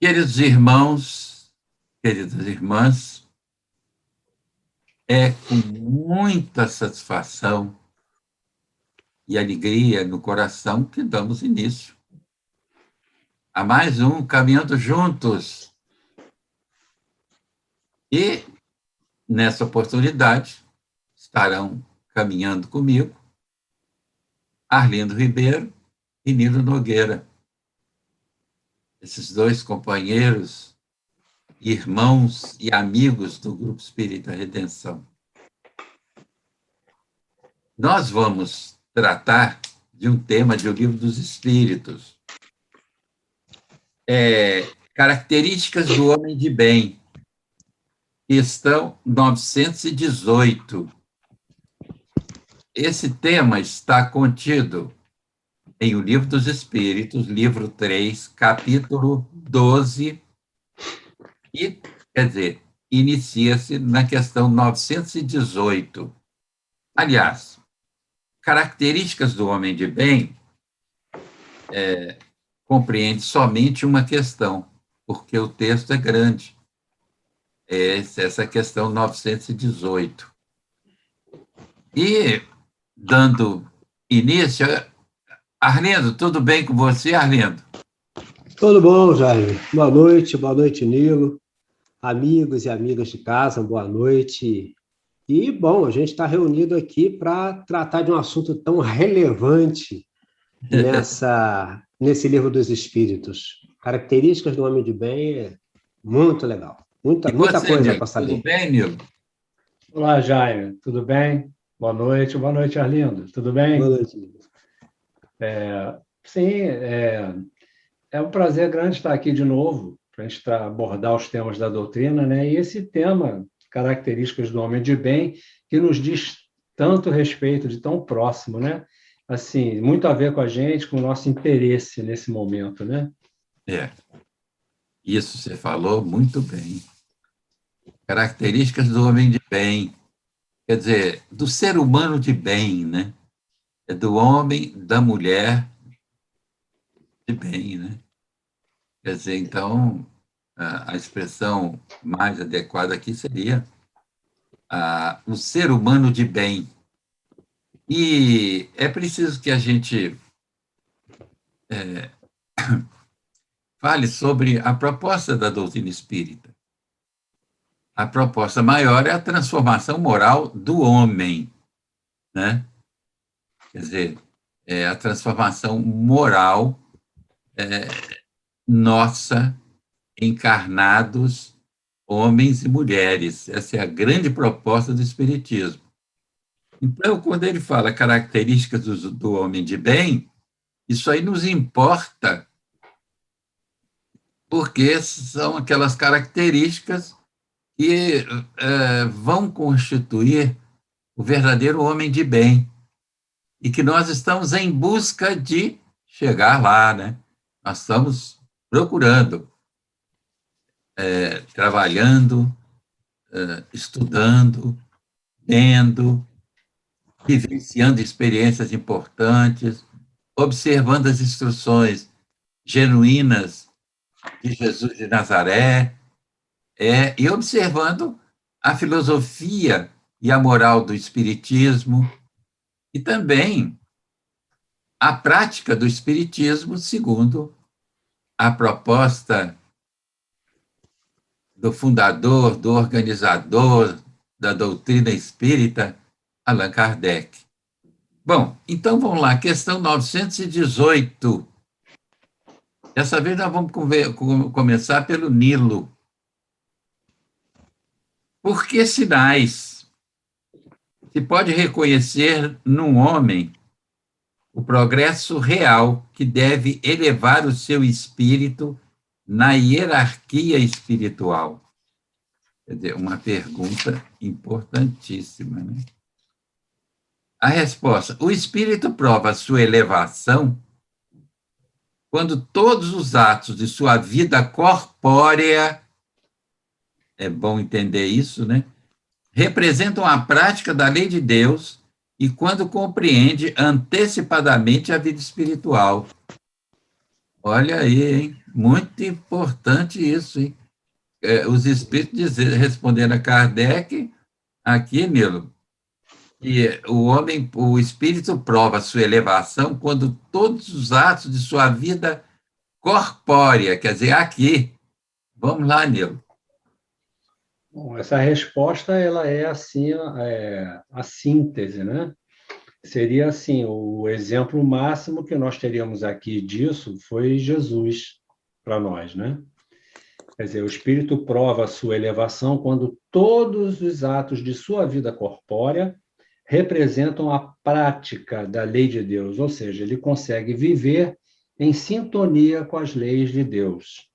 Queridos irmãos, queridas irmãs, é com muita satisfação e alegria no coração que damos início a mais um Caminhando Juntos. E, nessa oportunidade, estarão caminhando comigo Arlindo Ribeiro e Nilo Nogueira. Esses dois companheiros, irmãos e amigos do Grupo Espírita Redenção. Nós vamos tratar de um tema de O Livro dos Espíritos. Características do homem de bem. Questão 918. Esse tema está contido em O Livro dos Espíritos, livro 3, capítulo 12, e, quer dizer, inicia-se na questão 918. Aliás, características do homem de bem compreende somente uma questão, porque o texto é grande. Essa questão 918. E, dando início, Arlindo, tudo bem com você, Arlindo? Tudo bom, Jaime. Boa noite, Nilo. Amigos e amigas de casa, boa noite. E, bom, a gente está reunido aqui para tratar de um assunto tão relevante nesse livro dos Espíritos. Características do homem de bem é muito legal. Muita coisa para saber. Tudo bem, Nilo? Olá, Jaime. Tudo bem? Boa noite, Arlindo. Tudo bem? Boa noite, Nilo. Sim, é um prazer grande estar aqui de novo para a gente abordar os temas da doutrina, né? E esse tema, características do homem de bem, que nos diz tanto respeito, de tão próximo, né? Assim, muito a ver com a gente, com o nosso interesse nesse momento, né? Isso você falou muito bem. Características do homem de bem, quer dizer, do ser humano de bem, né? É do homem, da mulher de bem, né? Quer dizer, então, a expressão mais adequada aqui seria o ser humano de bem. E é preciso que a gente fale sobre a proposta da doutrina espírita. A proposta maior é a transformação moral do homem, né? Quer dizer, a transformação moral nossa, encarnados, homens e mulheres. Essa é a grande proposta do Espiritismo. Então, quando ele fala características do homem de bem, isso aí nos importa, porque são aquelas características que vão constituir o verdadeiro homem de bem, e que nós estamos em busca de chegar lá, né? Nós estamos procurando, trabalhando, estudando, vendo, vivenciando experiências importantes, observando as instruções genuínas de Jesus de Nazaré, e observando a filosofia e a moral do Espiritismo, e também a prática do Espiritismo segundo a proposta do fundador, do organizador da doutrina espírita, Allan Kardec. Bom, então vamos lá, questão 918. Dessa vez nós vamos começar pelo Nilo. Por que sinais se pode reconhecer num homem o progresso real que deve elevar o seu espírito na hierarquia espiritual? Quer dizer, uma pergunta importantíssima, né? A resposta: o espírito prova a sua elevação quando todos os atos de sua vida corpórea, é bom entender isso, né? Representam a prática da lei de Deus e quando compreende antecipadamente a vida espiritual. Olha aí, hein? muito importante isso, hein? Os espíritos responderam a Kardec, aqui, Nilo, que o espírito prova a sua elevação quando todos os atos de sua vida corpórea, quer dizer, aqui. Vamos lá, Nilo. Bom, essa resposta ela é assim a síntese, né? Seria assim, o exemplo máximo que nós teríamos aqui disso foi Jesus para nós, né? Quer dizer, o espírito prova a sua elevação quando todos os atos de sua vida corpórea representam a prática da lei de Deus, ou seja, ele consegue viver em sintonia com as leis de Deus,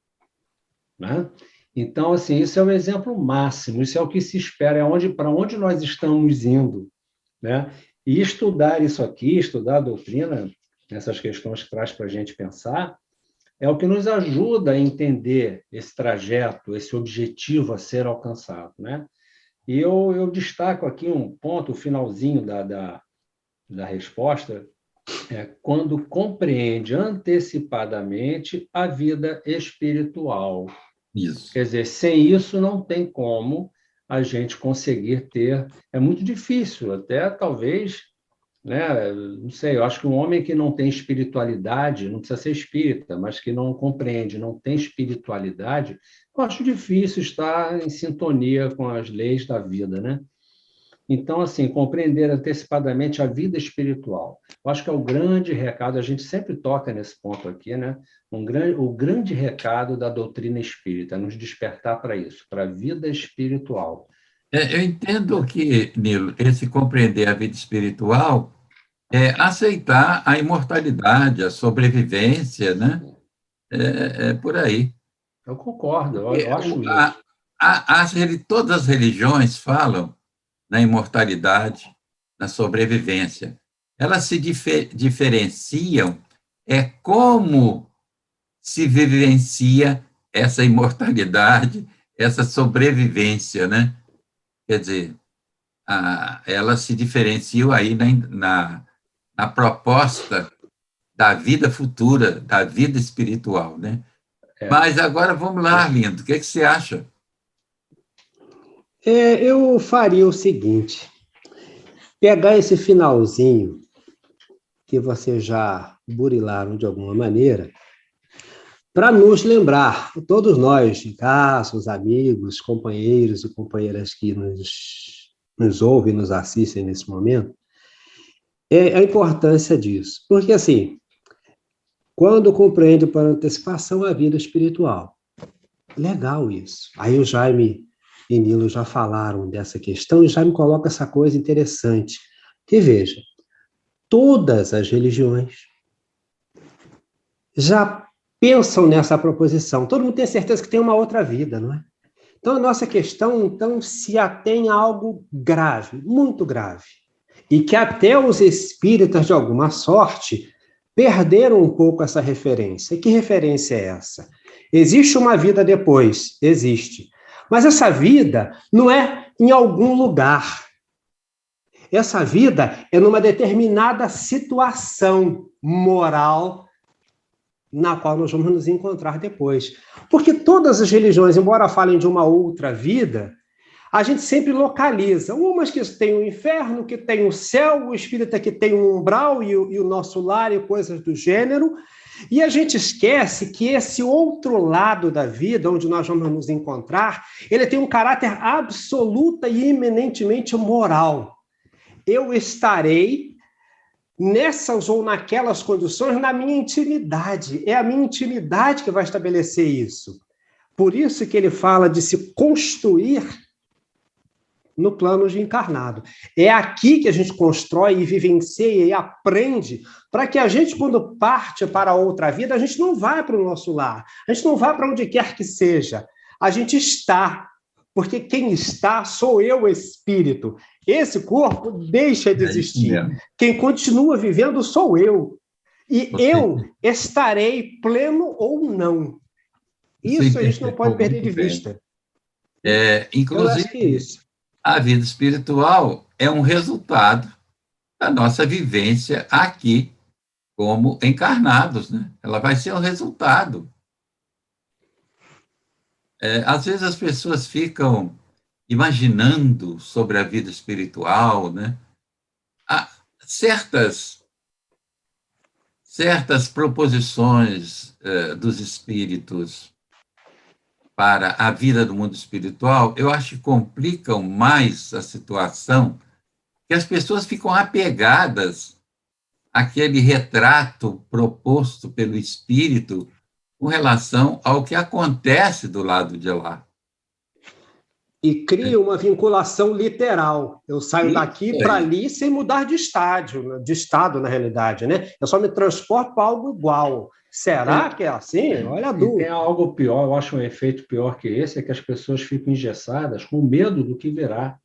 né? Então, assim, isso é o exemplo máximo, isso é o que se espera, para onde nós estamos indo, né? E estudar isso aqui, estudar a doutrina, essas questões que traz para a gente pensar, é o que nos ajuda a entender esse trajeto, esse objetivo a ser alcançado, né? E eu destaco aqui um ponto, o finalzinho da resposta, quando compreende antecipadamente a vida espiritual. Isso. Quer dizer, sem isso não tem como a gente conseguir ter. É muito difícil, até talvez, né? Não sei, eu acho que um homem que não tem espiritualidade, não precisa ser espírita, mas que não compreende, não tem espiritualidade, eu acho difícil estar em sintonia com as leis da vida, né? Então, assim, compreender antecipadamente a vida espiritual. Eu acho que é o grande recado, a gente sempre toca nesse ponto aqui, né? O grande recado da doutrina espírita, nos despertar para isso, para a vida espiritual. Eu entendo que, Nilo, esse compreender a vida espiritual é aceitar a imortalidade, a sobrevivência, né? É por aí. Eu concordo, Porque eu acho isso. todas as religiões falam na imortalidade, na sobrevivência. Elas se diferenciam como se vivencia essa imortalidade, essa sobrevivência, né? Quer dizer, elas se diferenciam aí na proposta da vida futura, da vida espiritual, né? Mas agora vamos lá, Arlindo, o que você acha? Eu faria o seguinte: pegar esse finalzinho que vocês já burilaram de alguma maneira, para nos lembrar, todos nós, de casa, os amigos, companheiros e companheiras que nos ouvem, nos assistem nesse momento, a importância disso. Porque, assim, quando compreende por antecipação a vida espiritual, legal isso. Aí o Jaime e Nilo já falaram dessa questão e já me coloca essa coisa interessante. Que veja, todas as religiões já pensam nessa proposição. Todo mundo tem certeza que tem uma outra vida, não é? Então, a nossa questão, então, se atém a algo grave, muito grave, e que até os espíritas, de alguma sorte, perderam um pouco essa referência. E que referência é essa? Existe uma vida depois? Existe. Mas essa vida não é em algum lugar. Essa vida é numa determinada situação moral na qual nós vamos nos encontrar depois. Porque todas as religiões, embora falem de uma outra vida, a gente sempre localiza. Umas que tem o inferno, que tem o céu, o espírita que tem o umbral e o nosso lar e coisas do gênero. E a gente esquece que esse outro lado da vida, onde nós vamos nos encontrar, ele tem um caráter absoluta e eminentemente moral. Eu estarei nessas ou naquelas condições na minha intimidade. É a minha intimidade que vai estabelecer isso. Por isso que ele fala de se construir no plano de encarnado. É aqui que a gente constrói e vivencia e aprende para que a gente, quando parte para outra vida, a gente não vai para o nosso lar, a gente não vai para onde quer que seja, a gente está, porque quem está sou eu, espírito. Esse corpo deixa de existir. Quem continua vivendo sou eu. E eu estarei pleno ou não. Isso a gente não pode perder de vista. Inclusive, eu acho que é isso. A vida espiritual é um resultado da nossa vivência aqui como encarnados, né? Ela vai ser um resultado. Às vezes as pessoas ficam imaginando sobre a vida espiritual, né? Há certas proposições dos espíritos para a vida do mundo espiritual, eu acho que complicam mais a situação, que as pessoas ficam apegadas àquele retrato proposto pelo espírito com relação ao que acontece do lado de lá. E cria uma vinculação literal. Eu saio Isso daqui para aí. ali sem mudar de estado, na realidade, né? Eu só me transporto para algo igual. Será que é assim? Olha a E tem dúvida. algo pior, eu acho um efeito pior que esse, é que as pessoas ficam engessadas com medo do que virá.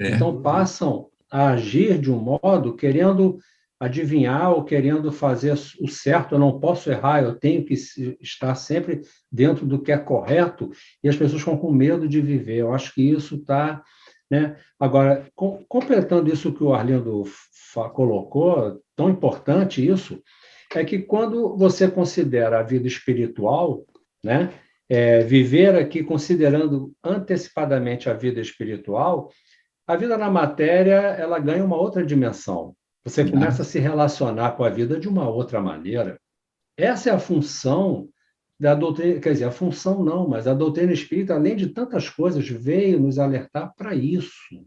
É. Então passam a agir de um modo querendo adivinhar ou querendo fazer o certo. Eu não posso errar, eu tenho que estar sempre dentro do que é correto, e as pessoas ficam com medo de viver. Eu acho que isso está, né? Agora, completando isso que o Arlindo colocou, tão importante isso, é que quando você considera a vida espiritual, né? Viver aqui considerando antecipadamente a vida espiritual, a vida na matéria, ela ganha uma outra dimensão. Você começa a se relacionar com a vida de uma outra maneira. Essa é a função da doutrina, quer dizer, a função não, mas a doutrina espírita, além de tantas coisas, veio nos alertar para isso.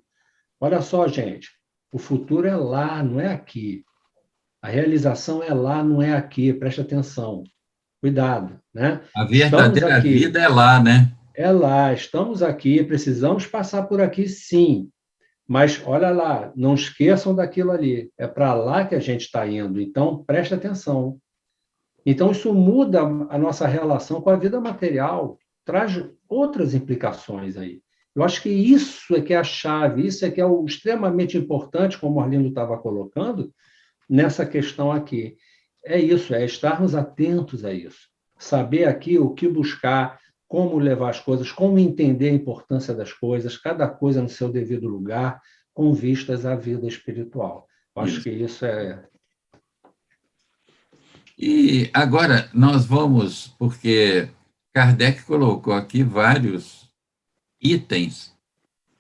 Olha só, gente, o futuro é lá, não é aqui. A realização é lá, não é aqui. Preste atenção. Cuidado, né? A Estamos verdadeira aqui, vida é lá, né? é lá, estamos aqui, precisamos passar por aqui, sim. Mas olha lá, não esqueçam daquilo ali. É para lá que a gente está indo. Então, preste atenção. Então, isso muda a nossa relação com a vida material, traz outras implicações aí. Eu acho que isso é que é a chave, isso é que é o extremamente importante, como o Arlindo estava colocando, nessa questão aqui. É isso, é estarmos atentos a isso. Saber aqui o que buscar, como levar as coisas, como entender a importância das coisas, cada coisa no seu devido lugar, com vistas à vida espiritual. Eu acho Isso. que isso é. E agora nós vamos, porque Kardec colocou aqui vários itens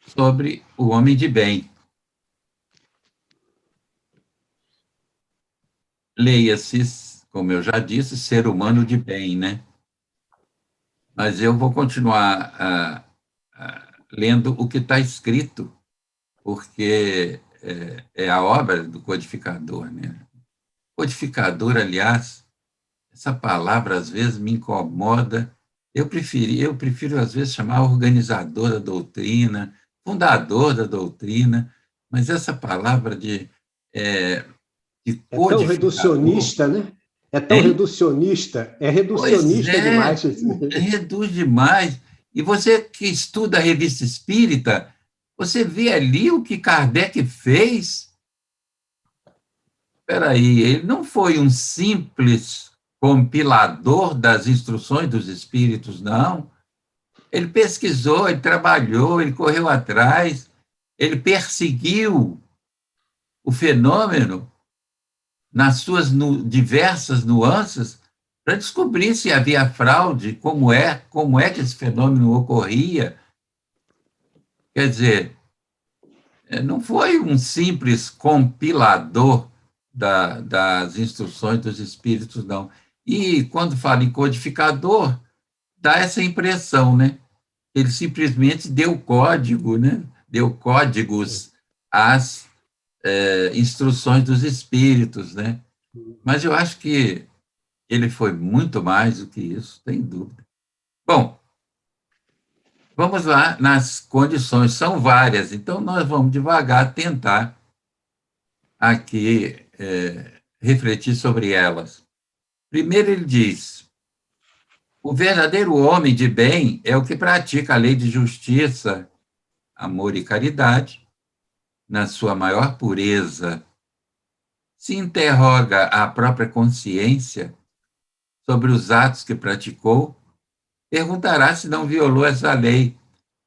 sobre o homem de bem. Leia-se, como eu já disse, ser humano de bem, né? Mas eu vou continuar lendo o que está escrito, porque é a obra do codificador, né? Codificador, aliás, essa palavra às vezes me incomoda. Eu prefiro às vezes chamar organizador da doutrina, fundador da doutrina, mas essa palavra de É tão codificador, reducionista, né? É tão hein? reducionista. É Pois reducionista é, demais. reduz demais. E você que estuda a revista espírita, você vê ali o que Kardec fez. Espera aí, ele não foi um simples compilador das instruções dos espíritos, não. Ele pesquisou, ele trabalhou, ele correu atrás, ele perseguiu o fenômeno nas suas diversas nuances para descobrir se havia fraude, como é que esse fenômeno ocorria. Quer dizer, não foi um simples compilador das instruções dos espíritos, não. E quando fala em codificador, dá essa impressão, né? Ele simplesmente deu código, né? Deu códigos às instruções dos espíritos, né? Mas eu acho que ele foi muito mais do que isso, sem dúvida. Bom, vamos lá nas condições, são várias, então nós vamos devagar tentar aqui refletir sobre elas. Primeiro, ele diz: o verdadeiro homem de bem é o que pratica a lei de justiça, amor e caridade na sua maior pureza. Se interroga a própria consciência sobre os atos que praticou, perguntará se não violou essa lei,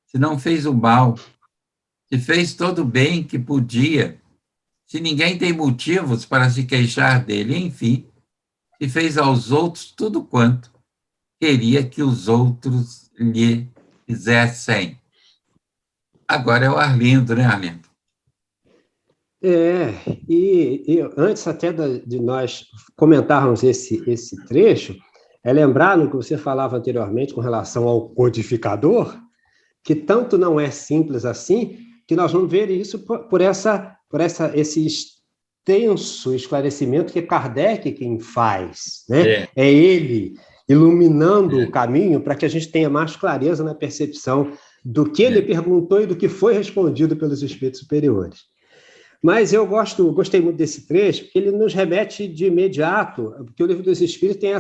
se não fez o mal, se fez todo o bem que podia, se ninguém tem motivos para se queixar dele, enfim, se fez aos outros tudo quanto queria que os outros lhe fizessem. Agora é o Arlindo, né, Arlindo? E antes até de nós comentarmos esse trecho, é lembrar no que você falava anteriormente com relação ao codificador, que tanto não é simples assim, que nós vamos ver isso por esse extenso esclarecimento que Kardec quem faz, né? É ele iluminando o caminho para que a gente tenha mais clareza na percepção do que ele perguntou e do que foi respondido pelos espíritos superiores. Mas eu gostei muito desse trecho, porque ele nos remete de imediato, porque o Livro dos Espíritos tem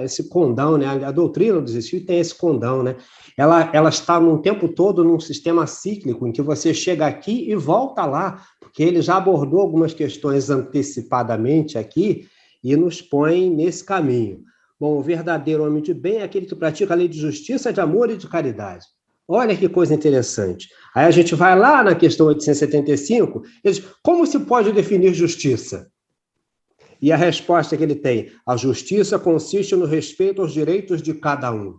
esse condão, né? A doutrina dos Espíritos tem esse condão, né? Ela está num tempo todo num sistema cíclico, em que você chega aqui e volta lá, porque ele já abordou algumas questões antecipadamente aqui e nos põe nesse caminho. Bom, o verdadeiro homem de bem é aquele que pratica a lei de justiça, de amor e de caridade. Olha que coisa interessante. Aí a gente vai lá na questão 875, ele diz, como se pode definir justiça? E a resposta que ele tem, a justiça consiste no respeito aos direitos de cada um.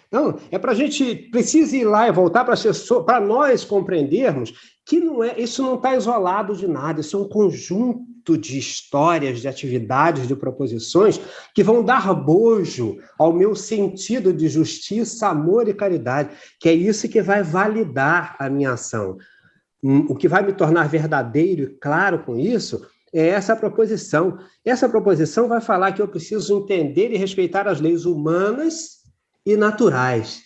Então, para a gente precisa ir lá e voltar para nós compreendermos que isso não está isolado de nada, isso é um conjunto de histórias, de atividades, de proposições que vão dar bojo ao meu sentido de justiça, amor e caridade, que é isso que vai validar a minha ação. O que vai me tornar verdadeiro e claro com isso é essa proposição. Essa proposição vai falar que eu preciso entender e respeitar as leis humanas e naturais.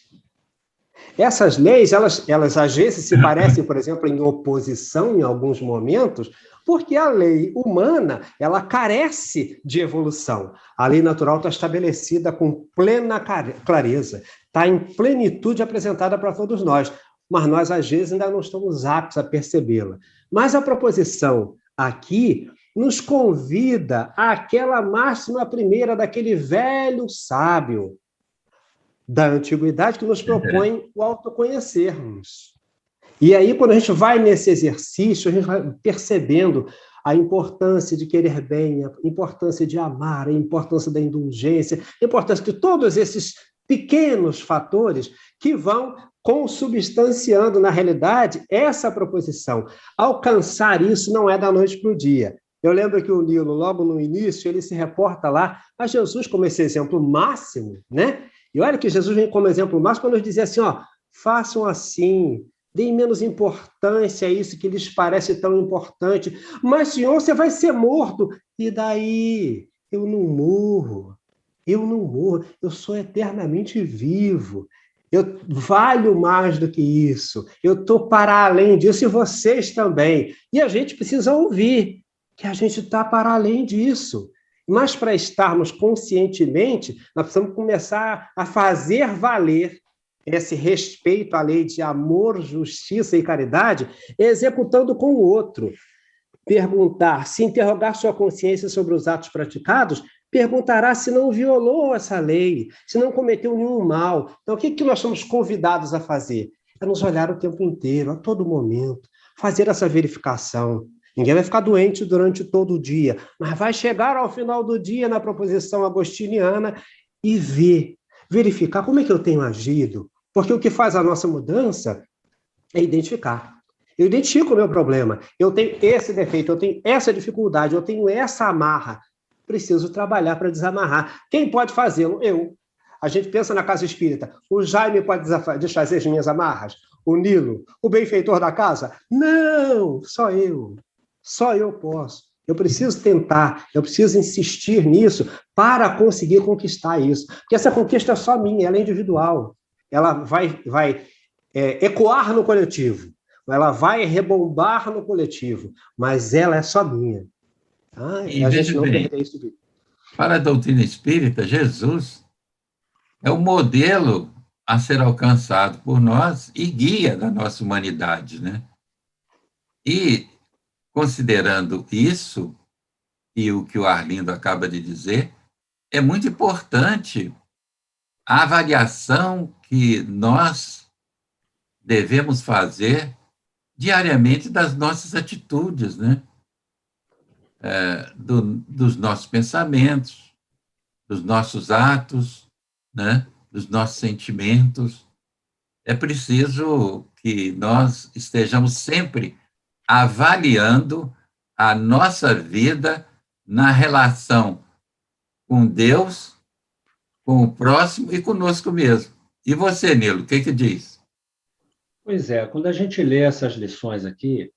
Essas leis, elas às vezes se parecem, por exemplo, em oposição em alguns momentos, porque a lei humana, ela carece de evolução. A lei natural está estabelecida com plena clareza, está em plenitude apresentada para todos nós, mas nós, às vezes, ainda não estamos aptos a percebê-la. Mas a proposição aqui nos convida àquela máxima primeira daquele velho sábio da antiguidade que nos propõe o autoconhecermos. E aí, quando a gente vai nesse exercício, a gente vai percebendo a importância de querer bem, a importância de amar, a importância da indulgência, a importância de todos esses pequenos fatores que vão consubstanciando, na realidade, essa proposição. Alcançar isso não é da noite para o dia. Eu lembro que o Nilo, logo no início, ele se reporta lá a Jesus como esse exemplo máximo, né? E olha que Jesus vem como exemplo máximo para nos dizer assim, façam assim, deem menos importância a isso que lhes parece tão importante. Mas, Senhor, você vai ser morto. E daí? Eu não morro, eu sou eternamente vivo. Eu valho mais do que isso, eu estou para além disso e vocês também. E a gente precisa ouvir que a gente está para além disso. Mas para estarmos conscientemente, nós precisamos começar a fazer valer esse respeito à lei de amor, justiça e caridade, executando com o outro. Perguntar, se interrogar sua consciência sobre os atos praticados, perguntará se não violou essa lei, se não cometeu nenhum mal. Então, o que nós somos convidados a fazer? É nos olhar o tempo inteiro, a todo momento, fazer essa verificação. Ninguém vai ficar doente durante todo o dia, mas vai chegar ao final do dia na proposição agostiniana e verificar como é que eu tenho agido, porque o que faz a nossa mudança é identificar. Eu identifico o meu problema, eu tenho esse defeito, eu tenho essa dificuldade, eu tenho essa amarra, preciso trabalhar para desamarrar. Quem pode fazê-lo? Eu. A gente pensa na casa espírita, o Jaime pode desfazer as minhas amarras? O Nilo, o benfeitor da casa? Não, só eu. Só eu posso. Eu preciso tentar, eu preciso insistir nisso para conseguir conquistar isso. Porque essa conquista é só minha, ela é individual. Ela vai ecoar no coletivo, ela vai rebombar no coletivo, mas ela é só minha. E a gente veja não bem, perder isso. para a doutrina espírita, Jesus é o modelo a ser alcançado por nós e guia da nossa humanidade, né? E considerando isso, e o que o Arlindo acaba de dizer, é muito importante a avaliação que nós devemos fazer diariamente das nossas atitudes, né? Dos nossos pensamentos, dos nossos atos, né? dos nossos sentimentos. É preciso que nós estejamos sempre avaliando a nossa vida na relação com Deus, com o próximo e conosco mesmo. E você, Nilo, o que diz? Pois é, quando a gente lê essas lições aqui,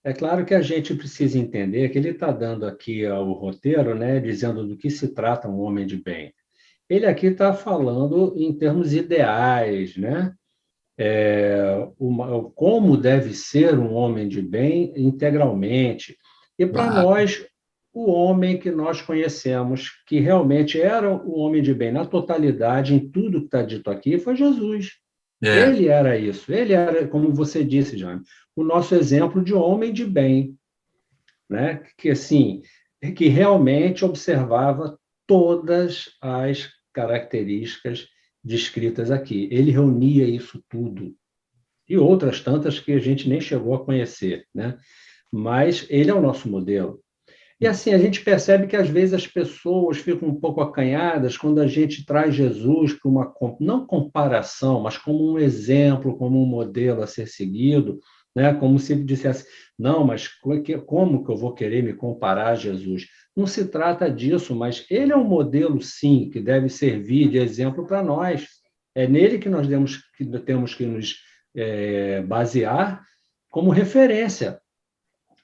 é claro que a gente precisa entender que ele está dando aqui o roteiro, né, dizendo do que se trata um homem de bem. Ele aqui está falando em termos ideais, né? Como deve ser um homem de bem integralmente. E para Claro. nós, o homem que nós conhecemos, que realmente era o homem de bem na totalidade, em tudo que está dito aqui, foi Jesus. É, Ele era isso, ele era, como você disse, Jaime, o nosso exemplo de homem de bem, né? Que assim, que realmente observava todas as características descritas aqui. Ele reunia isso tudo e outras tantas que a gente nem chegou a conhecer, né? Mas ele é o nosso modelo. E assim, a gente percebe que às vezes as pessoas ficam um pouco acanhadas quando a gente traz Jesus para uma, não comparação, mas como um exemplo, como um modelo a ser seguido, né? Como se dissesse, não, mas como que eu vou querer me comparar a Jesus? Não se trata disso, mas ele é um modelo, sim, que deve servir de exemplo para nós. É nele que nós temos que nos basear como referência,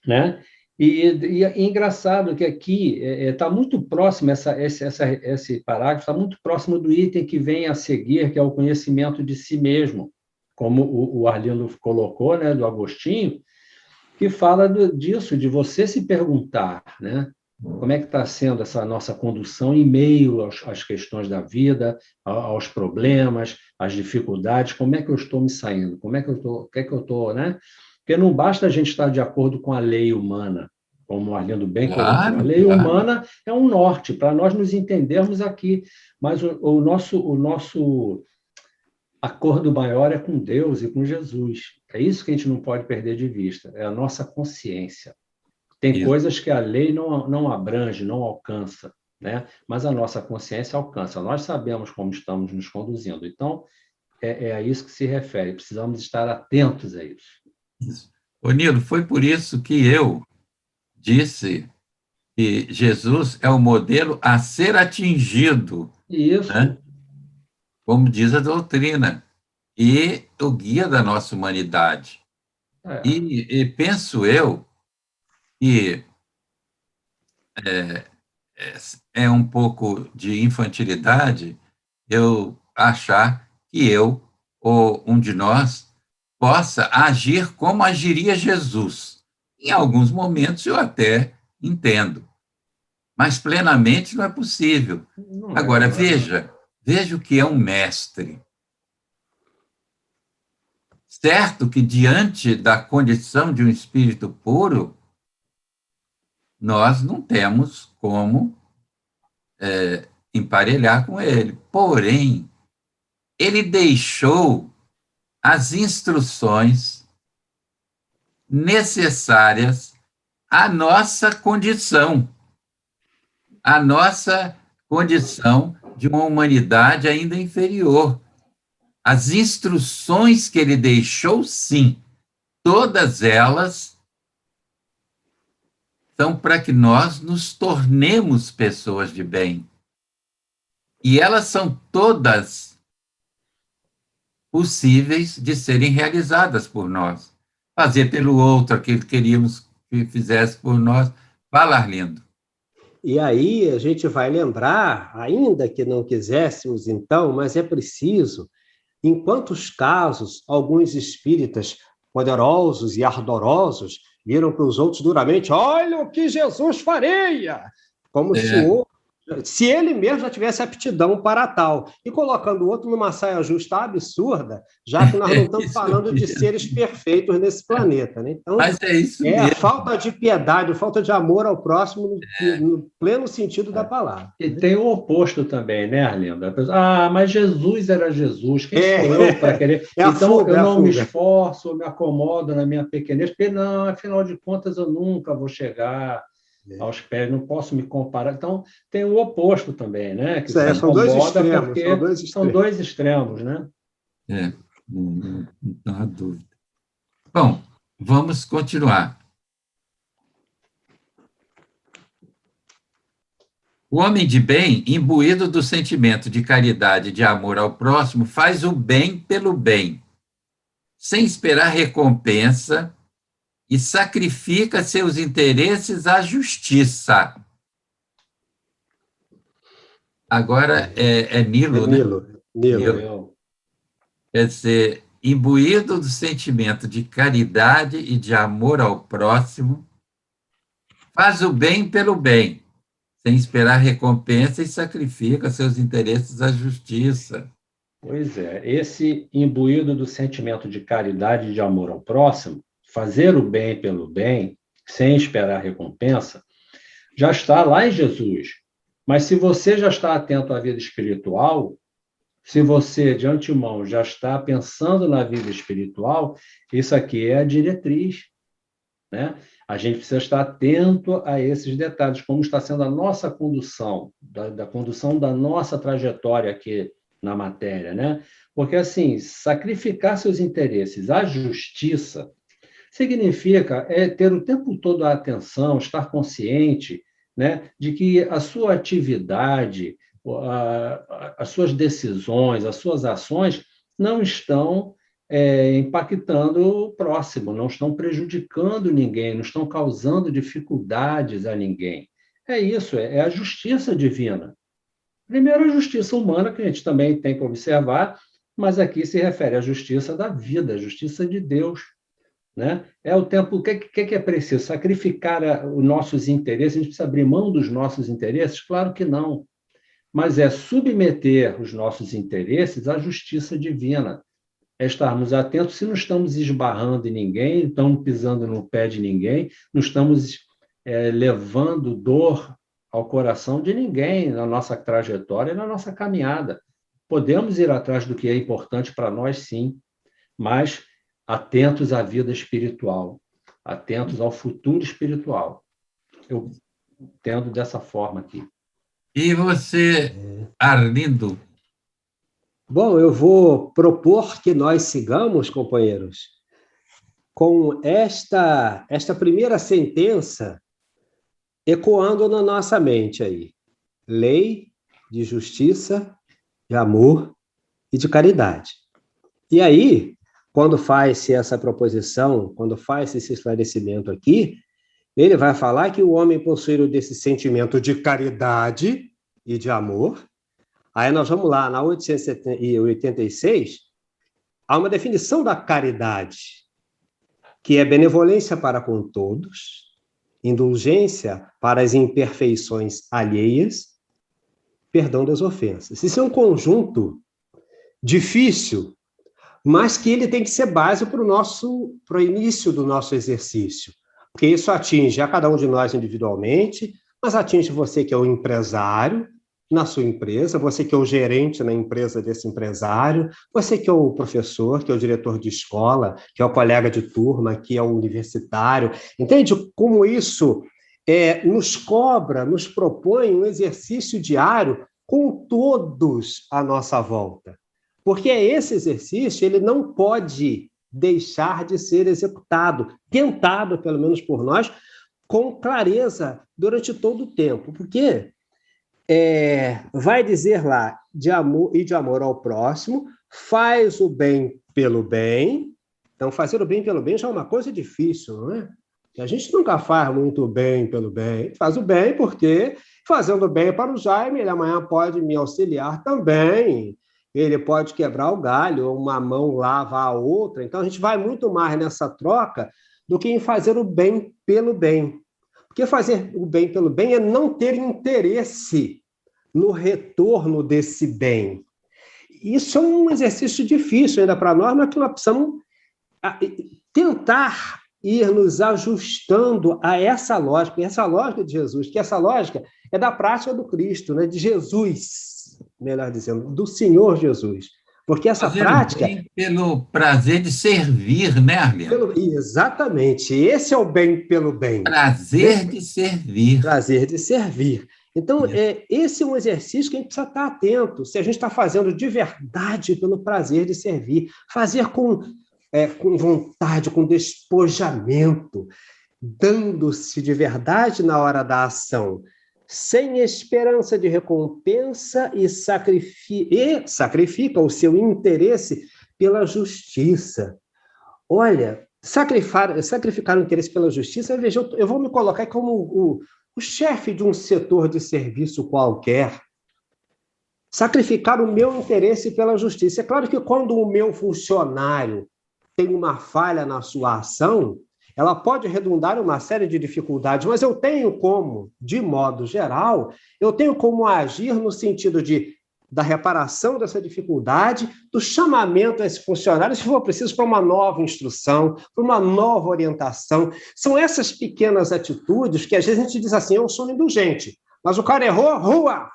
né? E é engraçado que aqui está muito próximo, esse parágrafo está muito próximo do item que vem a seguir, que é o conhecimento de si mesmo, como o Arlindo colocou, né, do Agostinho, que fala disso, de você se perguntar, né, como é que está sendo essa nossa condução em meio às questões da vida, aos problemas, às dificuldades, como é que eu estou me saindo, como é que eu estou, o que é que eu estou, né? Porque não basta a gente estar de acordo com a lei humana, como o Arlindo bem colocou. A claro, lei claro. humana é um norte para nós nos entendermos aqui, mas o nosso acordo maior é com Deus e com Jesus. É isso que a gente não pode perder de vista, é a nossa consciência. Tem Isso, coisas que a lei não abrange, não alcança, né? Mas a nossa consciência alcança. Nós sabemos como estamos nos conduzindo. Então, é a isso que se refere. Precisamos estar atentos a isso. isso. Ô, Nilo, foi por isso que eu disse que Jesus é o modelo a ser atingido, né? Isso. Como diz a doutrina, e o guia da nossa humanidade. É. E penso eu que é um pouco de infantilidade eu achar que eu, ou um de nós, possa agir como agiria Jesus. Em alguns momentos eu até entendo, mas plenamente não é possível. Não é, Agora, claro, não. veja o que é um mestre. Certo que, diante da condição de um espírito puro, nós não temos como emparelhar com ele. Porém, ele deixou as instruções necessárias à nossa condição, à nossa condição de uma humanidade ainda inferior. As instruções que ele deixou, sim, todas elas são para que nós nos tornemos pessoas de bem. E elas são todas possíveis de serem realizadas por nós. Fazer pelo outro aquilo que queríamos que fizesse por nós. Fala, Arlindo. E aí a gente vai lembrar, ainda que não quiséssemos então, mas é preciso, em quantos casos alguns espíritas poderosos e ardorosos viram para os outros duramente: olha o que Jesus faria! Como se ele mesmo já tivesse aptidão para tal. E colocando o outro numa saia justa absurda, já que nós não estamos Isso falando de mesmo. seres perfeitos nesse planeta, né? Então, Mas é isso é a mesmo. falta de piedade, a falta de amor ao próximo no pleno sentido da palavra. E tem o oposto também, né, Arlindo? A pessoa, mas Jesus era Jesus, quem sou eu para querer? É a Então, fuga, eu é a não me fuga. esforço, eu me acomodo na minha pequenez, porque não, afinal de contas, eu nunca vou chegar. aos pés, não posso me comparar. Então, tem o oposto também, né? Que São dois extremos, porque são dois extremos, né? Não há dúvida. Bom, vamos continuar. O homem de bem, imbuído do sentimento de caridade e de amor ao próximo, faz o bem pelo bem, sem esperar recompensa, e sacrifica seus interesses à justiça. Agora é Nilo, né? Nilo. Quer dizer, imbuído do sentimento de caridade e de amor ao próximo, faz o bem pelo bem, sem esperar recompensa e sacrifica seus interesses à justiça. Pois é, esse imbuído do sentimento de caridade e de amor ao próximo, fazer o bem pelo bem, sem esperar recompensa, já está lá em Jesus. Mas se você já está atento à vida espiritual, se você, de antemão, já está pensando na vida espiritual, isso aqui é a diretriz, né? A gente precisa estar atento a esses detalhes, como está sendo a nossa condução, da condução da nossa trajetória aqui na matéria, né? Porque, assim, sacrificar seus interesses à justiça significa ter o tempo todo a atenção, estar consciente, né, de que a sua atividade, as suas decisões, as suas ações não estão impactando o próximo, não estão prejudicando ninguém, não estão causando dificuldades a ninguém. É isso, é a justiça divina. Primeiro, a justiça humana, que a gente também tem que observar, mas aqui se refere à justiça da vida, à justiça de Deus. Né? É o tempo, o que é preciso? Sacrificar os nossos interesses? A gente precisa abrir mão dos nossos interesses? Claro que não. Mas é submeter os nossos interesses à justiça divina. É estarmos atentos se não estamos esbarrando em ninguém, não estamos pisando no pé de ninguém, não estamos levando dor ao coração de ninguém na nossa trajetória e na nossa caminhada. Podemos ir atrás do que é importante para nós, sim, mas atentos à vida espiritual, atentos ao futuro espiritual. Eu entendo dessa forma aqui. E você, Arlindo? Bom, eu vou propor que nós sigamos, companheiros, com esta primeira sentença ecoando na nossa mente aí. Lei de justiça, de amor e de caridade. E aí, quando faz-se essa proposição, quando faz esse esclarecimento aqui, ele vai falar que o homem possuído desse sentimento de caridade e de amor. Aí nós vamos lá, na 886, há uma definição da caridade, que é benevolência para com todos, indulgência para as imperfeições alheias, perdão das ofensas. Isso é um conjunto difícil, mas que ele tem que ser base para o início do nosso exercício, porque isso atinge a cada um de nós individualmente, mas atinge você que é o empresário na sua empresa, você que é o gerente na empresa desse empresário, você que é o professor, que é o diretor de escola, que é o colega de turma, que é o universitário. Entende como isso nos cobra, nos propõe um exercício diário com todos à nossa volta? Porque esse exercício ele não pode deixar de ser executado, tentado, pelo menos por nós, com clareza durante todo o tempo. Porque vai dizer lá, de amor e de amor ao próximo, faz o bem pelo bem. Então, fazer o bem pelo bem já é uma coisa difícil, não é? A gente nunca faz muito bem pelo bem. Faz o bem porque, fazendo bem para o Jaime, ele amanhã pode me auxiliar também. Ele pode quebrar o galho, uma mão lava a outra. Então, a gente vai muito mais nessa troca do que em fazer o bem pelo bem. Porque fazer o bem pelo bem é não ter interesse no retorno desse bem. Isso é um exercício difícil ainda para nós, mas que nós precisamos tentar ir nos ajustando a essa lógica de Jesus, que essa lógica é da prática do Cristo, né? De Jesus, melhor dizendo, do Senhor Jesus. Porque essa Fazer o prática... bem pelo prazer de servir, né, Arlindo? Exatamente, esse é o bem pelo bem. Prazer de servir. Prazer de servir. Então, Isso. esse é um exercício que a gente precisa estar atento, se a gente está fazendo de verdade pelo prazer de servir, fazer com vontade, com despojamento, dando-se de verdade na hora da ação, sem esperança de recompensa e sacrifica o seu interesse pela justiça. Olha, sacrificar o interesse pela justiça, veja, eu vou me colocar como o chefe de um setor de serviço qualquer. Sacrificar o meu interesse pela justiça. É claro que quando o meu funcionário tem uma falha na sua ação, ela pode redundar em uma série de dificuldades, mas eu tenho como, de modo geral, eu tenho como agir no sentido da reparação dessa dificuldade, do chamamento a esse funcionário, se for preciso, para uma nova instrução, para uma nova orientação. São essas pequenas atitudes que, às vezes, a gente diz assim, eu sou indulgente, mas o cara errou, rua!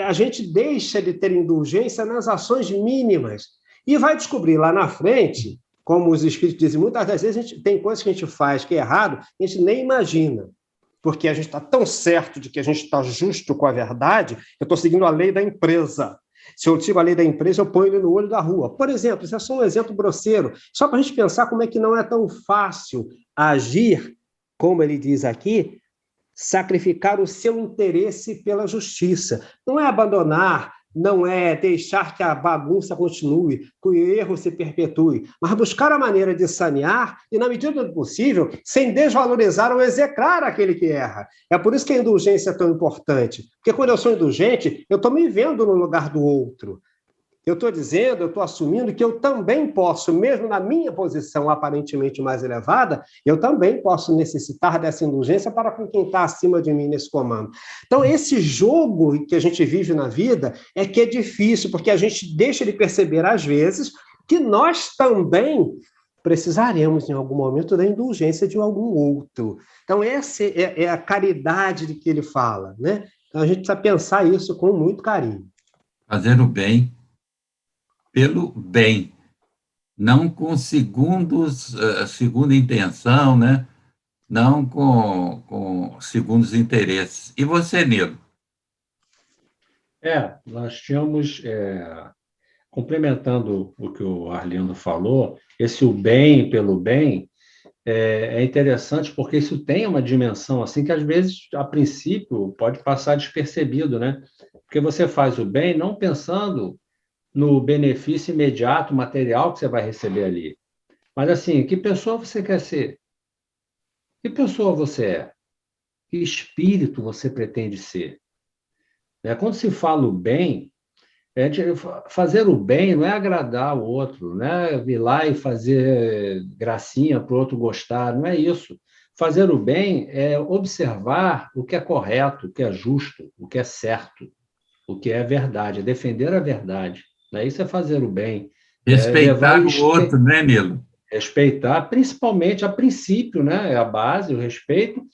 A gente deixa de ter indulgência nas ações mínimas e vai descobrir lá na frente, como os espíritos dizem, muitas das vezes tem coisas que a gente faz que é errado, a gente nem imagina, porque a gente está tão certo de que a gente está justo com a verdade, eu estou seguindo a lei da empresa. Se eu sigo a lei da empresa, eu ponho ele no olho da rua. Por exemplo, isso é só um exemplo grosseiro, só para a gente pensar como é que não é tão fácil agir, como ele diz aqui, sacrificar o seu interesse pela justiça. Não é abandonar, não é deixar que a bagunça continue, que o erro se perpetue, mas buscar a maneira de sanear e, na medida do possível, sem desvalorizar ou execrar aquele que erra. É por isso que a indulgência é tão importante, porque quando eu sou indulgente, eu estou me vendo no lugar do outro. Eu estou assumindo que eu também posso, mesmo na minha posição aparentemente mais elevada, eu também posso necessitar dessa indulgência para com quem está acima de mim nesse comando. Então, esse jogo que a gente vive na vida é que é difícil, porque a gente deixa de perceber, às vezes, que nós também precisaremos, em algum momento, da indulgência de algum outro. Então, essa é a caridade de que ele fala, né? Então, a gente precisa pensar isso com muito carinho. Fazer o bem pelo bem, não com segunda intenção, né? Não com segundos interesses. E você, Nilo? Nós tínhamos, complementando o que o Arlindo falou, o bem pelo bem é interessante porque isso tem uma dimensão assim que, às vezes, a princípio, pode passar despercebido, né? Porque você faz o bem não pensando no benefício imediato, material que você vai receber ali. Mas, assim, que pessoa você quer ser? Que pessoa você é? Que espírito você pretende ser? Quando se fala o bem, fazer o bem não é agradar o outro, não é ir lá e fazer gracinha para o outro gostar, não é isso. Fazer o bem é observar o que é correto, o que é justo, o que é certo, o que é verdade, é defender a verdade. Isso é fazer o bem. Levar Respeitar o outro, né, Nilo? Respeitar, principalmente a princípio, né? É a base, o respeito.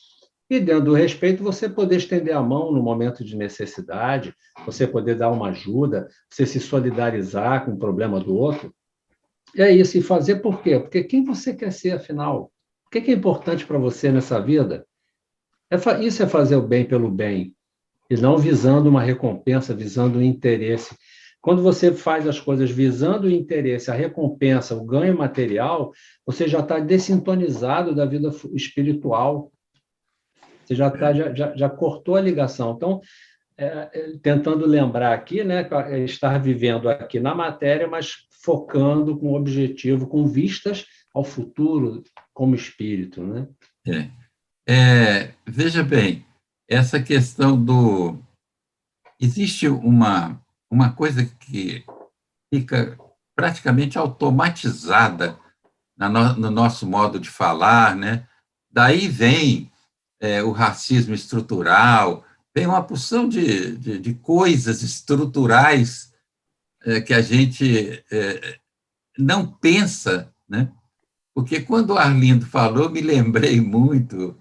E dentro do respeito, você poder estender a mão no momento de necessidade, você poder dar uma ajuda, você se solidarizar com o problema do outro. E é isso, e fazer por quê? Porque quem você quer ser, afinal? O que é importante para você nessa vida? Isso é fazer o bem pelo bem, e não visando uma recompensa, visando o interesse. Quando você faz as coisas visando o interesse, a recompensa, o ganho material, você já está dessintonizado da vida espiritual. Você já cortou a ligação. Então, tentando lembrar aqui, né, estar vivendo aqui na matéria, mas focando com objetivo, com vistas ao futuro como espírito, né? Veja bem, essa questão do... Existe uma coisa que fica praticamente automatizada no nosso modo de falar, né? Daí vem o racismo estrutural, vem uma porção de coisas estruturais que a gente não pensa, né? Porque quando o Arlindo falou, me lembrei muito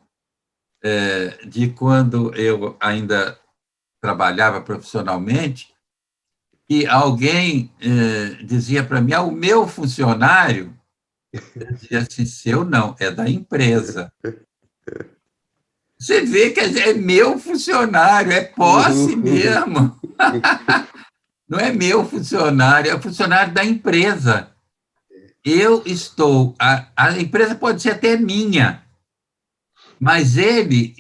de quando eu ainda trabalhava profissionalmente que alguém dizia para mim, o meu funcionário, eu dizia assim, seu não, é da empresa. Você vê que é meu funcionário, é posse mesmo. Não é meu funcionário, é funcionário da empresa. Eu estou. A empresa pode ser até minha, mas ele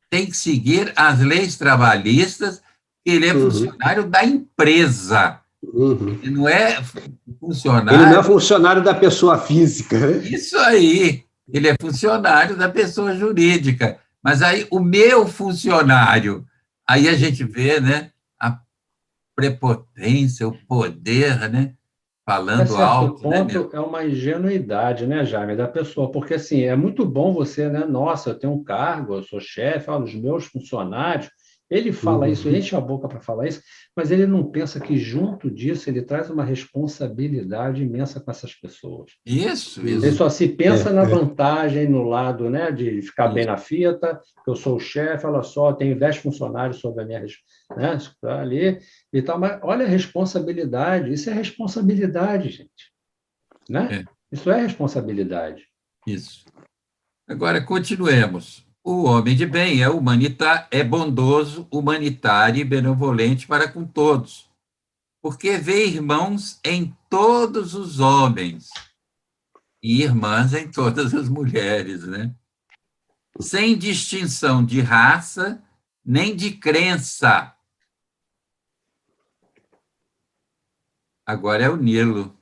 tem que seguir as leis trabalhistas, ele é funcionário da empresa. Ele não é Ele não é funcionário. funcionário da pessoa física, né? Isso aí. Ele é funcionário da pessoa jurídica. Mas aí o meu funcionário, aí a gente vê, né, a prepotência, o poder, né, A falando certo alto, né, ponto, meu? é uma ingenuidade, né, Jaime, da pessoa, porque assim, é muito bom você, né? Nossa, eu tenho um cargo, eu sou chefe, olha, os meus funcionários. Ele fala isso, enche a boca para falar isso, mas ele não pensa que junto disso ele traz uma responsabilidade imensa com essas pessoas. Isso, Ele isso, só se pensa na vantagem, no lado, né, de ficar bem na fita, que eu sou o chefe, olha só, tenho 10 funcionários sob a minha, né, ali e tal, mas olha a responsabilidade, isso é responsabilidade, gente, né? é, Isso é responsabilidade. isso. Agora, continuemos. O homem de bem é bondoso, humanitário e benevolente para com todos, porque vê irmãos em todos os homens e irmãs em todas as mulheres, né? Sem distinção de raça nem de crença. Agora é o Nilo.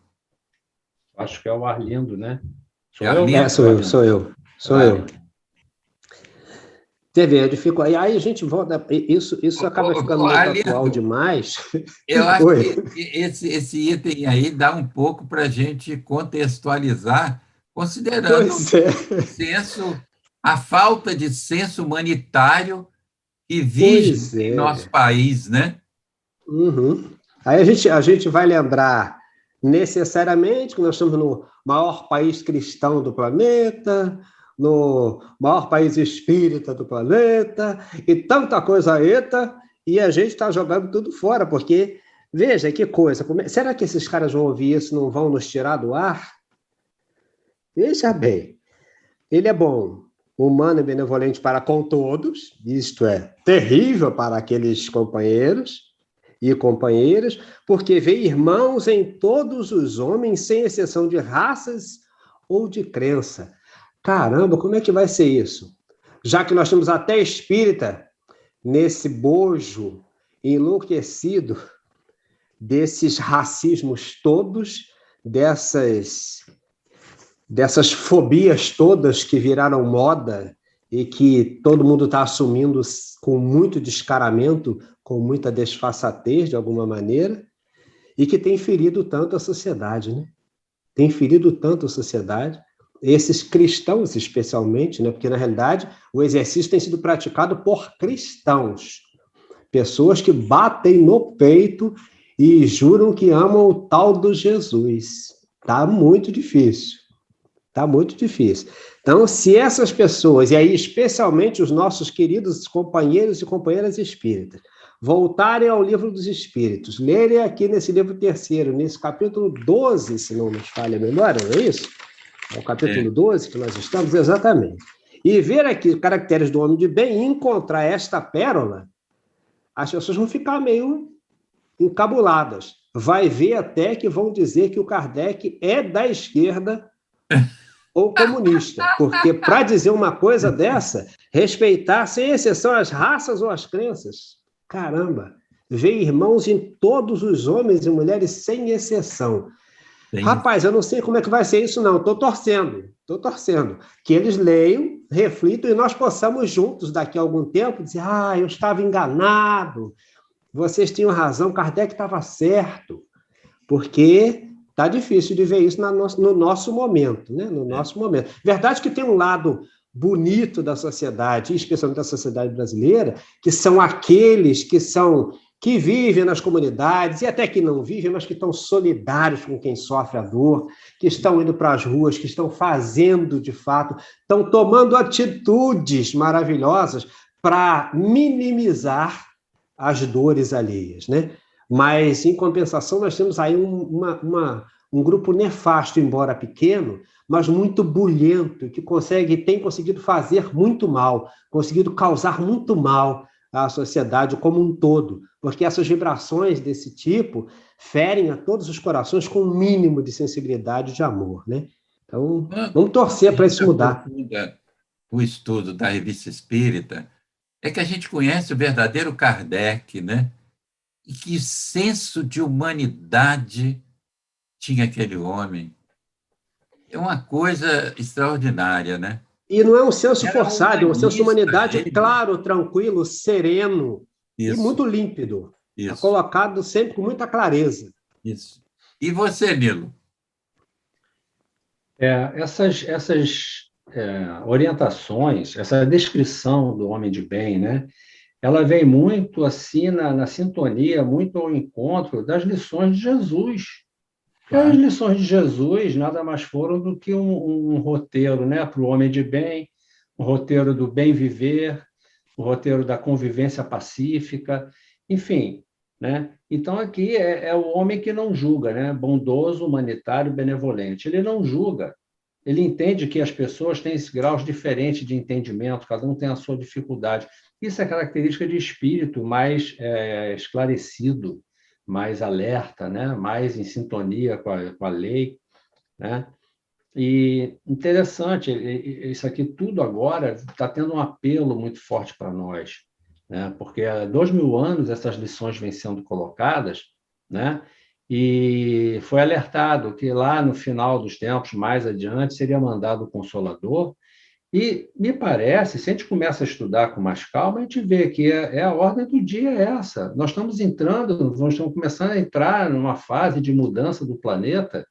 Acho que é o Arlindo, né? É Sou eu? Arlindo? Sou eu. Quer ver, eu fico aí a gente volta, isso acaba ficando muito atual Arlindo, demais. eu acho Oi. que esse item aí dá um pouco para a gente contextualizar, considerando Pois é. a falta de senso humanitário que vige Pois em nosso é. país, né? Aí a gente vai lembrar necessariamente que nós estamos no maior país cristão do planeta, no maior país espírita do planeta, e tanta coisa eta, e a gente está jogando tudo fora, porque, veja que coisa, será que esses caras vão ouvir isso e não vão nos tirar do ar? Veja bem, ele é bom, humano e benevolente para com todos, isto é, terrível para aqueles companheiros e companheiras, porque vê irmãos em todos os homens, sem exceção de raças ou de crença. Caramba, como é que vai ser isso? Já que nós temos até espírita nesse bojo enlouquecido desses racismos todos, dessas fobias todas que viraram moda e que todo mundo está assumindo com muito descaramento, com muita desfaçatez, de alguma maneira, e que tem ferido tanto a sociedade, né? Tem ferido tanto a sociedade, esses cristãos especialmente, né? Porque, na realidade, o exercício tem sido praticado por cristãos, pessoas que batem no peito e juram que amam o tal do Jesus. Está muito difícil. Está muito difícil. Então, se essas pessoas, e aí especialmente os nossos queridos companheiros e companheiras espíritas, voltarem ao livro dos Espíritos, lerem aqui nesse livro terceiro, nesse capítulo 12, se não nos falha a memória, não é isso? É o capítulo 12 que nós estamos, exatamente. E ver aqui caracteres do homem de bem e encontrar esta pérola, as pessoas vão ficar meio encabuladas. Vai ver até que vão dizer que o Kardec é da esquerda ou comunista, porque para dizer uma coisa dessa, respeitar sem exceção as raças ou as crenças, caramba, ver irmãos em todos os homens e mulheres sem exceção. Rapaz, eu não sei como é que vai ser isso não, estou torcendo, que eles leiam, reflitam e nós possamos juntos daqui a algum tempo dizer, eu estava enganado, vocês tinham razão, Kardec estava certo, porque está difícil de ver isso no nosso momento, né? No nosso momento. Verdade que tem um lado bonito da sociedade, especialmente da sociedade brasileira, que são aqueles que vivem nas comunidades, e até que não vivem, mas que estão solidários com quem sofre a dor, que estão indo para as ruas, que estão fazendo, de fato, estão tomando atitudes maravilhosas para minimizar as dores alheias, né? Mas, em compensação, nós temos aí um grupo nefasto, embora pequeno, mas muito bulhento, que tem conseguido fazer muito mal, conseguido causar muito mal à sociedade como um todo, porque essas vibrações desse tipo ferem a todos os corações com um mínimo de sensibilidade e de amor, né? Então, vamos torcer para isso mudar. O estudo da Revista Espírita é que a gente conhece o verdadeiro Kardec, né? E que senso de humanidade tinha aquele homem. É uma coisa extraordinária, né? E não é um senso Era forçado, é um senso de humanista humanidade ele. claro, tranquilo, sereno e Isso, muito límpido. É isso, colocado sempre com muita clareza. isso. E você, Nilo? Essas orientações, essa descrição do homem de bem, né? Ela vem muito assim na sintonia, muito ao encontro das lições de Jesus. Porque as Claro. lições de Jesus nada mais foram do que um roteiro, né, para o homem de bem, um roteiro do bem viver, o roteiro da convivência pacífica, enfim, né? Então aqui é o homem que não julga, né? Bondoso, humanitário, benevolente. Ele não julga. Ele entende que as pessoas têm esses graus diferentes de entendimento, cada um tem a sua dificuldade. Isso é característica de espírito mais esclarecido, mais alerta, né? Mais em sintonia com a lei, né? E interessante, isso aqui tudo agora está tendo um apelo muito forte para nós, né? Porque há 2000 anos essas lições vêm sendo colocadas, né? E foi alertado que lá no final dos tempos, mais adiante, seria mandado o Consolador. E me parece, se a gente começa a estudar com mais calma, a gente vê que a ordem do dia é essa. Nós estamos começando a entrar numa fase de mudança do planeta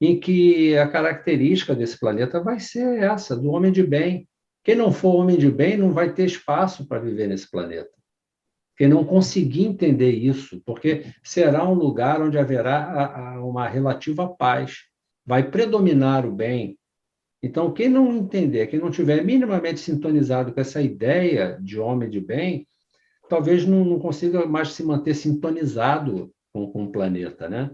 em que a característica desse planeta vai ser essa, do homem de bem. Quem não for homem de bem não vai ter espaço para viver nesse planeta. Quem não conseguir entender isso, porque será um lugar onde haverá uma relativa paz, vai predominar o bem. Então, quem não entender, quem não tiver minimamente sintonizado com essa ideia de homem de bem, talvez não consiga mais se manter sintonizado com o planeta, né?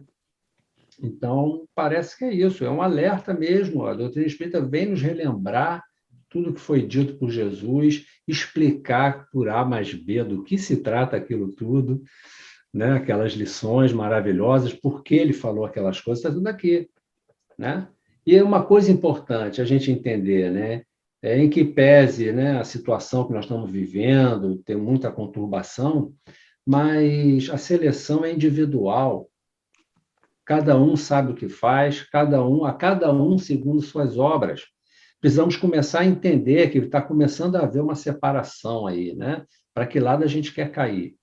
Então, parece que é isso, é um alerta mesmo. A doutrina espírita vem nos relembrar tudo que foi dito por Jesus, explicar por A mais B do que se trata aquilo tudo, né? Aquelas lições maravilhosas, por que ele falou aquelas coisas, está tudo aqui, né? E é uma coisa importante a gente entender, né? Em que pese, né, a situação que nós estamos vivendo, tem muita conturbação, mas a seleção é individual. Cada um sabe o que faz, a cada um segundo suas obras. Precisamos começar a entender que está começando a haver uma separação aí, né? Para que lado a gente quer cair?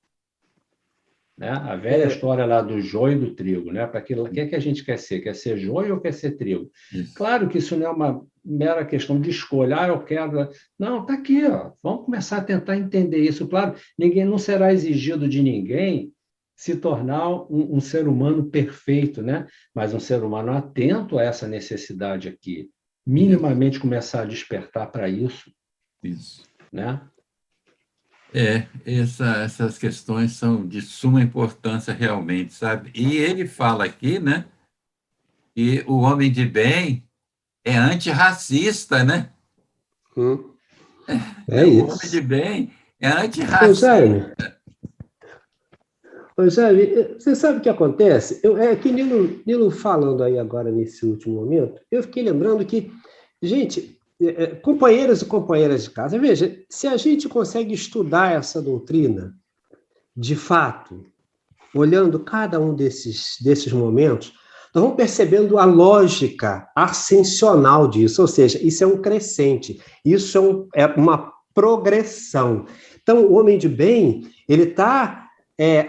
Né? A velha história lá do joio e do trigo, né? Para que é que a gente quer ser? Quer ser joio ou quer ser trigo? Isso. Claro que isso não é uma mera questão de escolha. Eu quero. Não, está aqui, ó. Vamos começar a tentar entender isso. Claro, não será exigido de ninguém se tornar um ser humano perfeito, né? Mas um ser humano atento a essa necessidade aqui, minimamente começar a despertar para isso, né? Essas questões são de suma importância realmente, sabe? E ele fala aqui, né, que o homem de bem é antirracista, né? É O homem isso. de bem é Ô, antirracista. Jaime, você sabe o que acontece? Que Nilo falando aí agora nesse último momento, eu fiquei lembrando que, gente, companheiros e companheiras de casa, veja, se a gente consegue estudar essa doutrina, de fato, olhando cada um desses momentos, nós vamos percebendo a lógica ascensional disso, ou seja, isso é um crescente, isso é uma progressão. Então, o homem de bem, ele está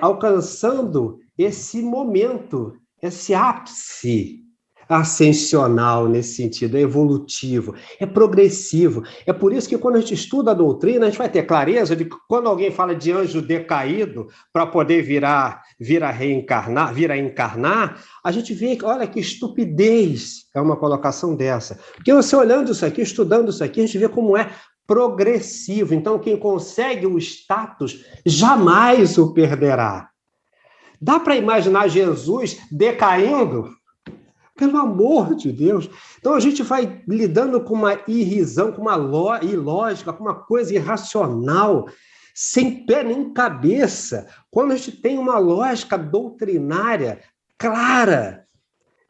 alcançando esse momento, esse ápice ascensional nesse sentido, é evolutivo, é progressivo. É por isso que quando a gente estuda a doutrina, a gente vai ter clareza de que quando alguém fala de anjo decaído para poder vir a encarnar, a gente vê, olha que estupidez é uma colocação dessa. Porque você olhando isso aqui, estudando isso aqui, a gente vê como é progressivo. Então, quem consegue o status jamais o perderá. Dá para imaginar Jesus decaindo? Pelo amor de Deus. Então, a gente vai lidando com uma irrisão, com uma ilógica, com uma coisa irracional, sem pé nem cabeça, quando a gente tem uma lógica doutrinária clara,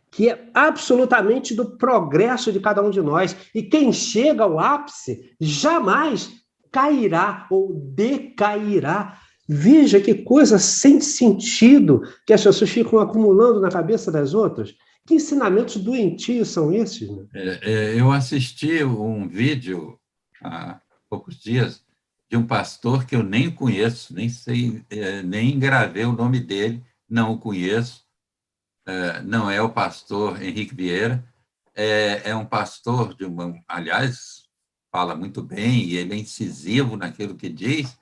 que é absolutamente do progresso de cada um de nós. E quem chega ao ápice jamais cairá ou decairá. Veja que coisa sem sentido que as pessoas ficam acumulando na cabeça das outras. Que ensinamentos doentios são esses? Né? Eu assisti um vídeo há poucos dias de um pastor que eu nem conheço, nem sei, nem gravei o nome dele, não o conheço. Não é o pastor Henrique Vieira, é um pastor aliás, fala muito bem e ele é incisivo naquilo que diz.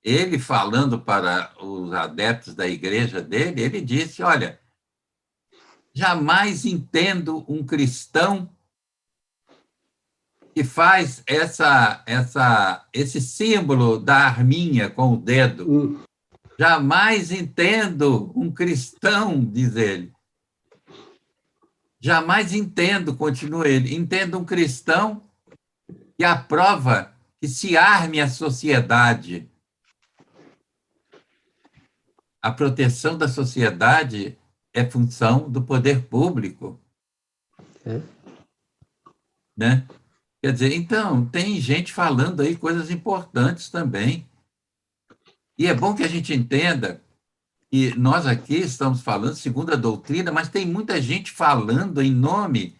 Ele falando para os adeptos da igreja dele, ele disse: olha, jamais entendo um cristão que faz esse símbolo da arminha com o dedo. Jamais entendo um cristão, diz ele. Jamais entendo, continua ele, entendo um cristão que aprova que se arme a sociedade. A proteção da sociedade é função do poder público. Né? Quer dizer, então, tem gente falando aí coisas importantes também. E é bom que a gente entenda que nós aqui estamos falando segundo a doutrina, mas tem muita gente falando em nome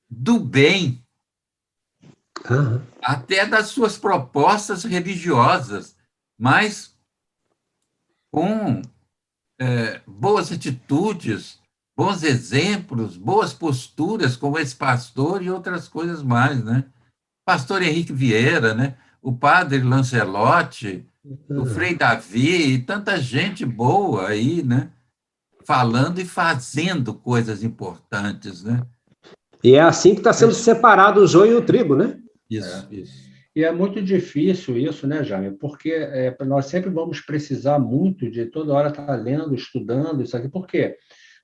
do bem, até das suas propostas religiosas, mas com boas atitudes, bons exemplos, boas posturas, como esse pastor e outras coisas mais, né? Pastor Henrique Vieira, né? O padre Lancelotti, o Frei Davi, e tanta gente boa aí, né? Falando e fazendo coisas importantes, né? E é assim que está sendo separado o joio e o trigo, né? Isso. E é muito difícil isso, né, Jaime? Porque nós sempre vamos precisar muito de toda hora estar lendo, estudando isso aqui. Por quê?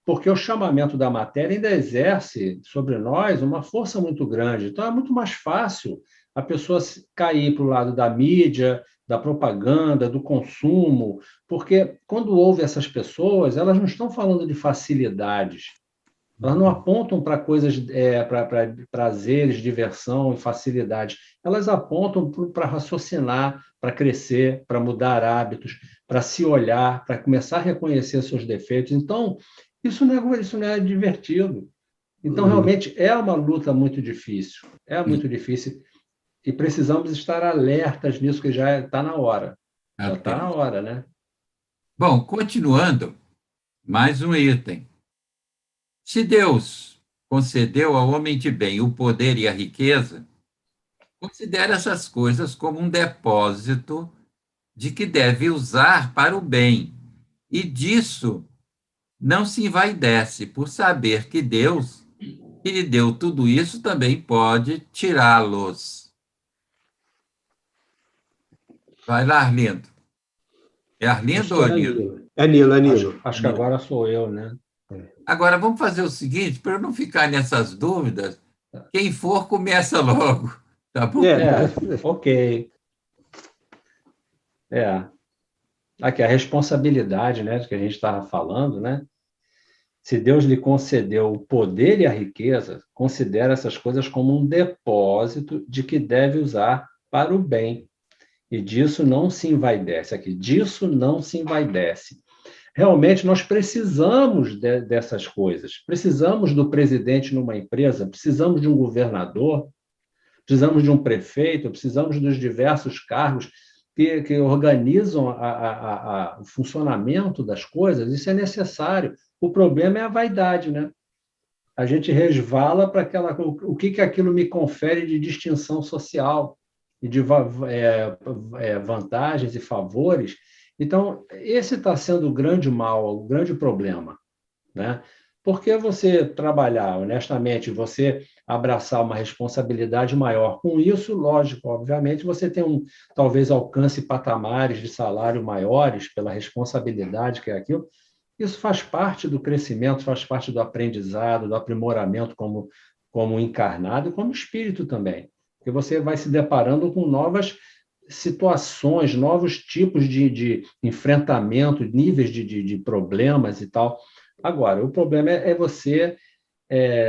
Porque o chamamento da matéria ainda exerce sobre nós uma força muito grande. Então, é muito mais fácil a pessoa cair para o lado da mídia, da propaganda, do consumo, porque quando ouve essas pessoas, elas não estão falando de facilidades, elas não apontam para coisas, para prazeres, diversão e facilidade. Elas apontam para raciocinar, para crescer, para mudar hábitos, para se olhar, para começar a reconhecer seus defeitos. Então, isso não é divertido. Então, realmente, é uma luta muito difícil. É muito difícil. E precisamos estar alertas nisso, que já está na hora. Já está na hora, né? Bom, continuando, mais um item. Se Deus concedeu ao homem de bem o poder e a riqueza, considera essas coisas como um depósito de que deve usar para o bem, e disso não se envaidece, por saber que Deus, que lhe deu tudo isso, também pode tirá-los. Vai lá, Arlindo. É Arlindo ou Nilo? É Nilo. Acho que agora sou eu, né? Agora, vamos fazer o seguinte, para eu não ficar nessas dúvidas, quem for, começa logo, tá bom? Ok. Aqui, a responsabilidade, né, que a gente estava falando, né? Se Deus lhe concedeu o poder e a riqueza, considera essas coisas como um depósito de que deve usar para o bem. E disso não se envaidece. Aqui, disso não se envaidece. Realmente, nós precisamos dessas coisas. Precisamos do presidente numa empresa, precisamos de um governador, precisamos de um prefeito, precisamos dos diversos cargos que organizam o funcionamento das coisas. Isso é necessário. O problema é a vaidade, né? A gente resvala para o que aquilo me confere de distinção social e de vantagens e favores. Então, esse está sendo o grande mal, o grande problema, né? Porque você trabalhar honestamente, você abraçar uma responsabilidade maior com isso, lógico, obviamente, você tem talvez alcance patamares de salário maiores pela responsabilidade que é aquilo, Isso faz parte do crescimento, faz parte do aprendizado, do aprimoramento como encarnado e como espírito também. Porque você vai se deparando com novas situações, novos tipos de enfrentamento, níveis de problemas e tal. Agora, o problema é você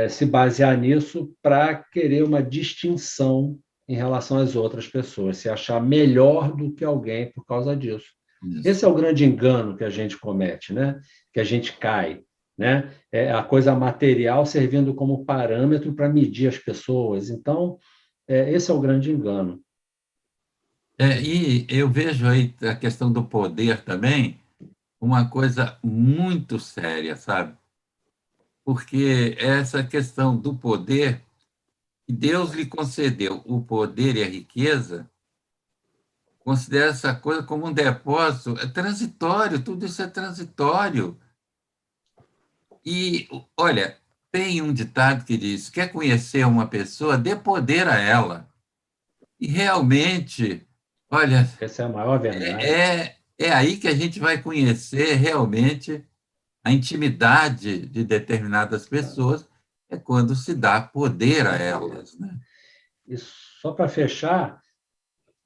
se basear nisso para querer uma distinção em relação às outras pessoas, se achar melhor do que alguém por causa disso. Isso. Esse é o grande engano que a gente comete, né? Que a gente cai. Né? É a coisa material servindo como parâmetro para medir as pessoas. Então, esse é o grande engano. E eu vejo aí a questão do poder também uma coisa muito séria, sabe? Porque essa questão do poder, Deus lhe concedeu o poder e a riqueza, considera essa coisa como um depósito, é transitório, tudo isso é transitório. E, olha, tem um ditado que diz: quer conhecer uma pessoa, dê poder a ela. E realmente, olha, Essa é a maior verdade. é aí que a gente vai conhecer realmente a intimidade de determinadas pessoas, é quando se dá poder a elas, né? E só para fechar,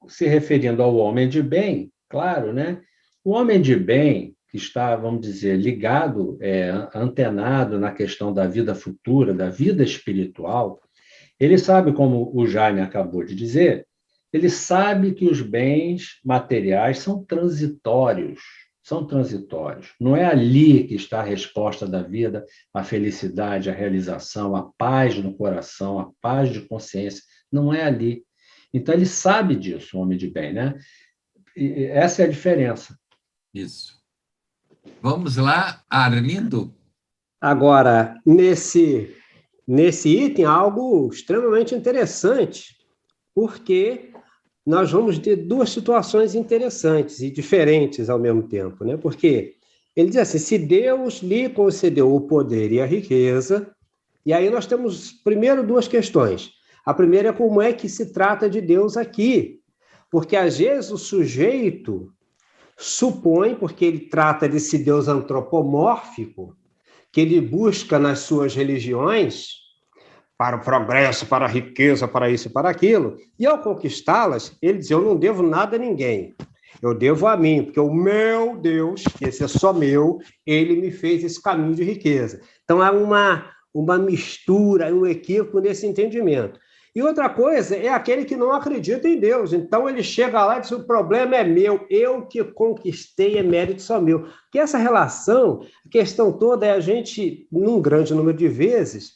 se referindo ao homem de bem, claro, né? O homem de bem, que está, vamos dizer, ligado, antenado na questão da vida futura, da vida espiritual, ele sabe, como o Jaime acabou de dizer, ele sabe que os bens materiais são transitórios, são transitórios. Não é ali que está a resposta da vida, a felicidade, a realização, a paz no coração, a paz de consciência. Não é ali. Então, ele sabe disso, o homem de bem, né? E essa é a diferença. Isso. Vamos lá, Arlindo. Agora, nesse item, algo extremamente interessante, porque nós vamos ter duas situações interessantes e diferentes ao mesmo tempo, né? Porque ele diz assim: se Deus lhe concedeu o poder e a riqueza, e aí nós temos primeiro duas questões. A primeira é como é que se trata de Deus aqui, porque às vezes o sujeito supõe, porque ele trata desse Deus antropomórfico, que ele busca nas suas religiões para o progresso, para a riqueza, para isso e para aquilo, e ao conquistá-las, ele diz: eu não devo nada a ninguém, eu devo a mim, porque o meu Deus, que esse é só meu, ele me fez esse caminho de riqueza. Então, há uma mistura, um equívoco nesse entendimento. E outra coisa é aquele que não acredita em Deus. Então, ele chega lá e diz: o problema é meu, eu que conquistei, é mérito só meu. Porque essa relação, a questão toda é a gente, num grande número de vezes,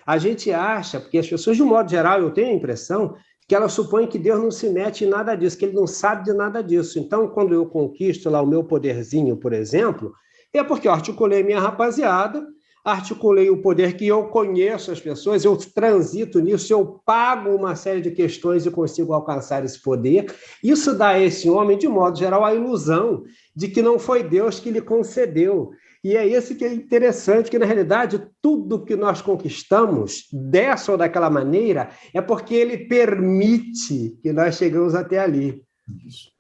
a gente acha, porque as pessoas, de um modo geral, eu tenho a impressão que elas supõem que Deus não se mete em nada disso, que ele não sabe de nada disso. Então, quando eu conquisto lá o meu poderzinho, por exemplo, é porque eu articulei minha rapaziada, articulei o poder que eu conheço as pessoas, eu transito nisso, eu pago uma série de questões e consigo alcançar esse poder. Isso dá a esse homem, de modo geral, a ilusão de que não foi Deus que lhe concedeu. E é isso que é interessante, que, na realidade, tudo que nós conquistamos, dessa ou daquela maneira, é porque ele permite que nós chegamos até ali.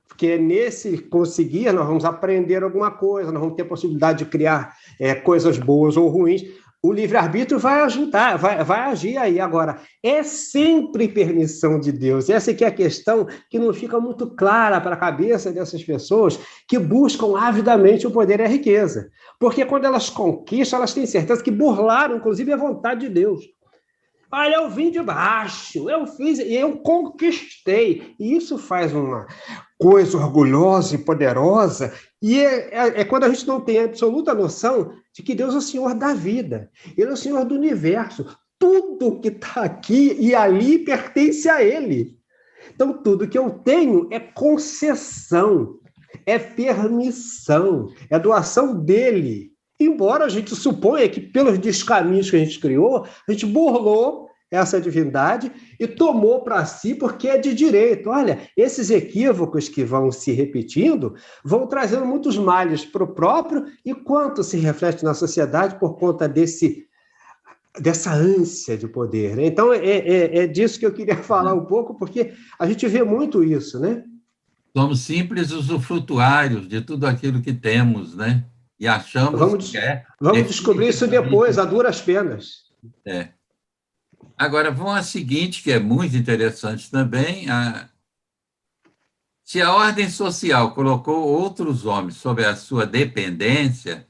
Porque nesse conseguir, nós vamos aprender alguma coisa, nós vamos ter a possibilidade de criar coisas boas ou ruins. O livre-arbítrio vai ajudar, vai agir aí. Agora, é sempre permissão de Deus. Essa aqui é a questão que não fica muito clara para a cabeça dessas pessoas que buscam avidamente o poder e a riqueza. Porque quando elas conquistam, elas têm certeza que burlaram, inclusive, a vontade de Deus. Olha, eu vim de baixo, eu fiz, e eu conquistei. E isso faz uma coisa orgulhosa e poderosa, e é quando a gente não tem a absoluta noção de que Deus é o Senhor da vida, Ele é o Senhor do universo. Tudo que está aqui e ali pertence a Ele. Então, tudo que eu tenho é concessão, é permissão, é doação dele. Embora a gente suponha que, pelos descaminhos que a gente criou, a gente burlou essa divindade e tomou para si porque é de direito. Olha, esses equívocos que vão se repetindo vão trazendo muitos males para o próprio, e quanto se reflete na sociedade por conta dessa ânsia de poder, né? Então, é disso que eu queria falar um pouco, porque a gente vê muito isso, né? Somos simples usufrutuários de tudo aquilo que temos, né? E achamos Vamos, que é... vamos descobrir isso depois, a duras penas. É. Agora, vamos à seguinte, que é muito interessante também. Se a ordem social colocou outros homens sob a sua dependência,